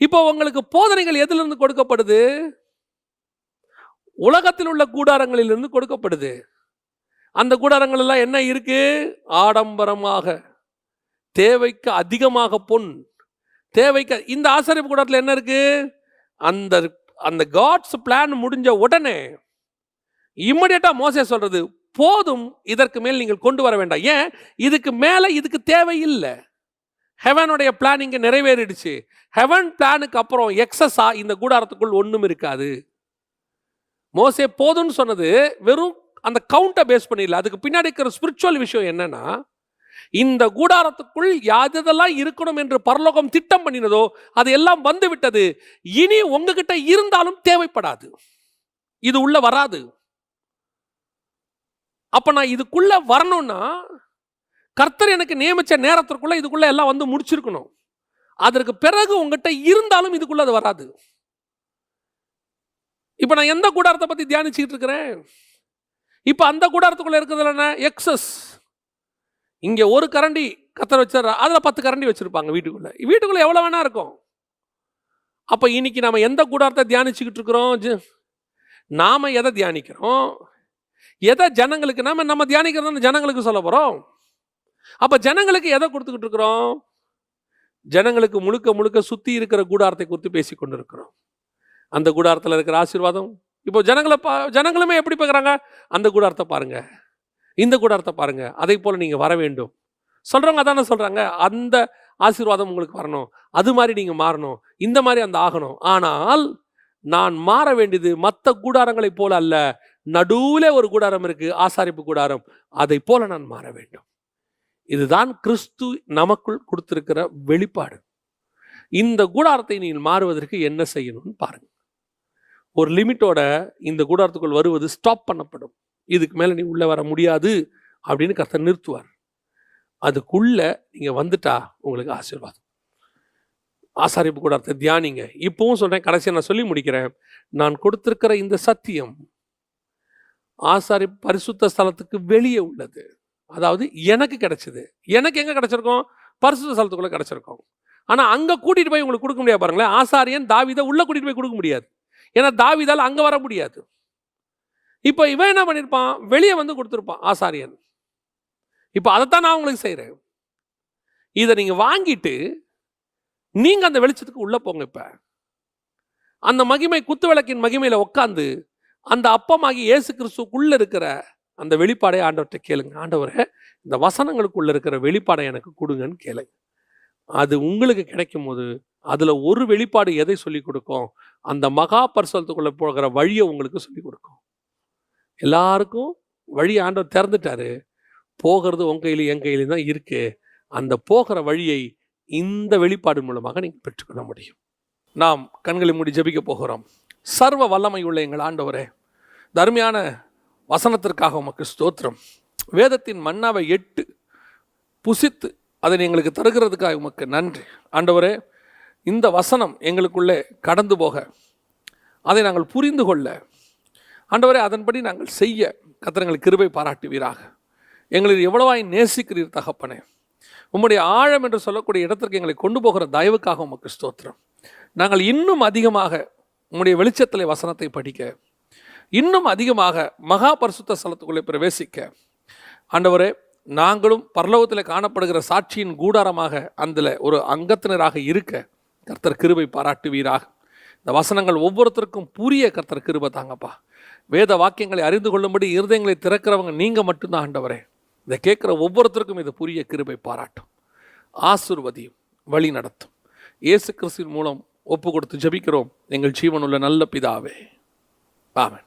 இப்போ உங்களுக்கு போதனைகள் எதிலிருந்து கொடுக்கப்படுது? உலகத்தில் உள்ள கூடாரங்களிலிருந்து கொடுக்கப்படுது. அந்த கூடாரங்கள் எல்லாம் என்ன இருக்கு? ஆடம்பரமாக, தேவைக்கு அதிகமாக பொன், தேவைக்கு. இந்த ஆசாரிப்பு கூடாரத்தில் என்ன இருக்கு? அந்த அந்த காட்ஸ் பிளான் முடிஞ்ச உடனே இம்மிடியேட்டா மோசே சொல்றது, போதும், இதற்கு மேல் நீங்கள் கொண்டு வர வேண்டாம். ஏன்? இதுக்கு மேல இதுக்கு தேவையில்லை. ஹெவனுடைய பிளான் இங்க நிறைவேறிடுச்சு. ஹெவன் பிளானுக்கு அப்புறம் எக்ஸஸா இந்த கூடாரத்துக்குள் ஒண்ணும் இருக்காது. மோசே போதும்னு சொன்னது வெறும் அந்த கவுண்டை பேஸ் பண்ணிடல. அதுக்கு பின்னாடி இருக்கிற ஸ்பிரிச்சுவல் விஷயம் என்னன்னா, இந்த கூடாரத்துக்குள் யாதெல்லாம் இருக்கணும் என்று பரலோகம் திட்டம் பண்ணினதோ அது எல்லாம் வந்து விட்டது. இனி உங்ககிட்ட இருந்தாலும் தேவைப்படாது, இது உள்ள வராது. அப்ப நான் இதுக்குள்ள வரணும்னா கர்த்தர் எனக்கு நியமிச்ச நேரத்திற்குள்ள இதுக்குள்ள எல்லாம் வந்து முடிச்சிருக்கணும். அதற்கு பிறகு உங்ககிட்ட இருந்தாலும் இதுக்குள்ள அது வராது. இப்ப நான் எந்த கூடாரத்தை பத்தி தியானிச்சுட்டு இருக்கிறேன்? இப்ப அந்த கூடாரத்துக்குள்ள இருக்கிறது என்ன? எக்ஸஸ். இங்க ஒரு கரண்டி கர்த்தர் வச்சிடறா, அதுல 10 கரண்டி வச்சிருப்பாங்க வீட்டுக்குள்ள. வீட்டுக்குள்ள எவ்வளவு வேணா இருக்கும். அப்ப இன்னைக்கு நாம எந்த கூடாரத்தை தியானிச்சுக்கிட்டு இருக்கிறோம்? நாம எதை தியானிக்கிறோம்? எதை ஜனங்களுக்கு நம்ம தியானிக்கிறது ஜனங்களுக்கு சொல்ல போறோம். அப்ப ஜனங்களுக்கு எதை கொடுத்துக்கிட்டு இருக்கிறோம்? ஜனங்களுக்கு முழுக்க முழுக்க சுத்தி இருக்கிற கூடாரத்தை குறித்து பேசி கொண்டிருக்கிறோம். அந்த கூடாரத்தில் இருக்கிற ஆசீர்வாதம் இப்போ ஜனங்களுமே எப்படி பார்க்குறாங்க? அந்த கூடாரத்தை பாருங்க, இந்த கூடாரத்தை பாருங்க, அதை போல நீங்க வர வேண்டும் சொல்றவங்க அதானே சொல்றாங்க. அந்த ஆசீர்வாதம் உங்களுக்கு வரணும், அது மாதிரி நீங்க மாறணும், இந்த மாதிரி அந்த ஆகணும். ஆனால் நான் மாற வேண்டியது மற்ற கூடாரங்களை போல அல்ல. நடுவுல ஒரு கூடாரம் இருக்கு, ஆசாரிப்பு கூடாரம், அதை போல நான் மாற வேண்டும். இதுதான் கிறிஸ்து நமக்குள் கொடுத்திருக்கிற வெளிப்பாடு. இந்த கூடாரத்தை நீங்கள் மாறுவதற்கு என்ன செய்யணும்னு பாருங்க. ஒரு லிமிட்டோட இந்த கூடாரத்துக்குள் வருவது ஸ்டாப் பண்ணப்படும். இதுக்கு மேலே நீ உள்ளே வர முடியாது அப்படின்னு கர்த்தர் நிறுத்துவார். அதுக்குள்ள நீங்கள் வந்துட்டா உங்களுக்கு ஆசீர்வாதம். ஆசாரிப்பு கூடாரத்தை தியானிங்க. இப்பவும் சொல்கிறேன், கடைசியாக நான் சொல்லி முடிக்கிறேன். நான் கொடுத்திருக்கிற இந்த சத்தியம் ஆசாரிப்பு பரிசுத்த ஸ்தலத்துக்கு வெளியே உள்ளது. அதாவது எனக்கு கிடைச்சது. எனக்கு எங்கே கிடைச்சிருக்கோம்? பரிசுத்த ஸ்தலத்துக்குள்ளே கிடைச்சிருக்கோம். ஆனால் அங்கே கூட்டிகிட்டு போய் உங்களுக்கு கொடுக்க முடியாது. பாருங்களேன், ஆசாரியன் தாவீதை உள்ளே கூட்டிகிட்டு போய் கொடுக்க முடியாது. ஏன்னா தாவீதால் அங்கே வர முடியாது. இப்போ இவன் என்ன பண்ணியிருப்பான்? வெளியே வந்து கொடுத்துருப்பான் ஆசாரியன். இப்போ அதைத்தான் நான் உங்களுக்கு செய்கிறேன். இதை நீங்கள் வாங்கிட்டு நீங்கள் அந்த வெளிச்சத்துக்கு உள்ளே போங்க. இப்போ அந்த மகிமை, குத்து விளக்கின் மகிமையில் உட்காந்து அந்த அப்பமாகி இயேசு கிறிஸ்துக்குள்ளே இருக்கிற அந்த வெளிப்பாடை ஆண்டவர்கிட்ட கேளுங்க. ஆண்டவரே, இந்த வசனங்களுக்குள்ளே இருக்கிற வெளிப்பாடை எனக்கு கொடுங்கன்னு கேளுங்க. அது உங்களுக்கு கிடைக்கும் போது அதில் ஒரு வெளிப்பாடு எதை சொல்லிக் கொடுக்கும்? அந்த மகா பரிசுத்தத்துக்குள்ளே போகிற வழியை உங்களுக்கு சொல்லிக் கொடுக்கும். எல்லாருக்கும் வழி ஆண்டவர் திறந்துட்டாரு. போகிறது உன் கையிலும் என் கையிலும் தான் இருக்கு. அந்த போகிற வழியை இந்த வெளிப்பாடு மூலமாக நீங்கள் பெற்றுக்கொள்ள முடியும். நாம் கண்களை மூடி ஜெபிக்க போகிறோம். சர்வ வல்லமை உள்ள எங்கள் ஆண்டவரே, தர்மையான வசனத்திற்காக உமக்கு ஸ்தோத்திரம். வேதத்தின் மன்னாவை 8 புசித்து அதை எங்களுக்கு தருகிறதுக்காக உமக்கு நன்றி. ஆண்டவரே, இந்த வசனம் எங்களுக்குள்ளே கடந்து போக, அதை நாங்கள் புரிந்து கொள்ள, ஆண்டவரே அதன்படி நாங்கள் செய்ய கர்த்தர் எங்களுக்கு கிருபை பாராட்டுவீராக. எங்களை எவ்வளவாய் நேசிக்கிறீர் தகப்பனே. உம்முடைய ஆழம் என்று சொல்லக்கூடிய இடத்திற்கு எங்களை கொண்டு போகிற தயவுக்காக உமக்கு ஸ்தோத்திரம். நாங்கள் இன்னும் அதிகமாக உம்முடைய வெளிச்சத்திலே வசனத்தை படிக்க, இன்னும் அதிகமாக மகா பரிசுத்த ஸ்தலத்துக்குள்ளே பிரவேசிக்க, ஆண்டவரே நாங்களும் பரலோகத்தில் காணப்படுகிற சாட்சியின் கூடாரமாக அதில் ஒரு அங்கத்தினராக இருக்க கர்த்தர் கிருபை பாராட்டுவீராக. இந்த வசனங்கள் ஒவ்வொருத்தருக்கும் புரிய கர்த்தர் கிருபை தாங்கப்பா. வேத வாக்கியங்களை அறிந்து கொள்ளும்படி இருதயங்களை திறக்கிறவங்க நீங்கள் மட்டும்தான் ஆண்டவரே. இதை கேட்குற ஒவ்வொருத்தருக்கும் இது புரிய கிருபை பாராட்டும். ஆசீர்வதியும், வழி நடத்தும். இயேசு கிறிஸ்துவின் மூலம் ஒப்பு கொடுத்து ஜெபிக்கிறோம் எங்கள் ஜீவனுள்ள நல்ல பிதாவே. ஆமென்.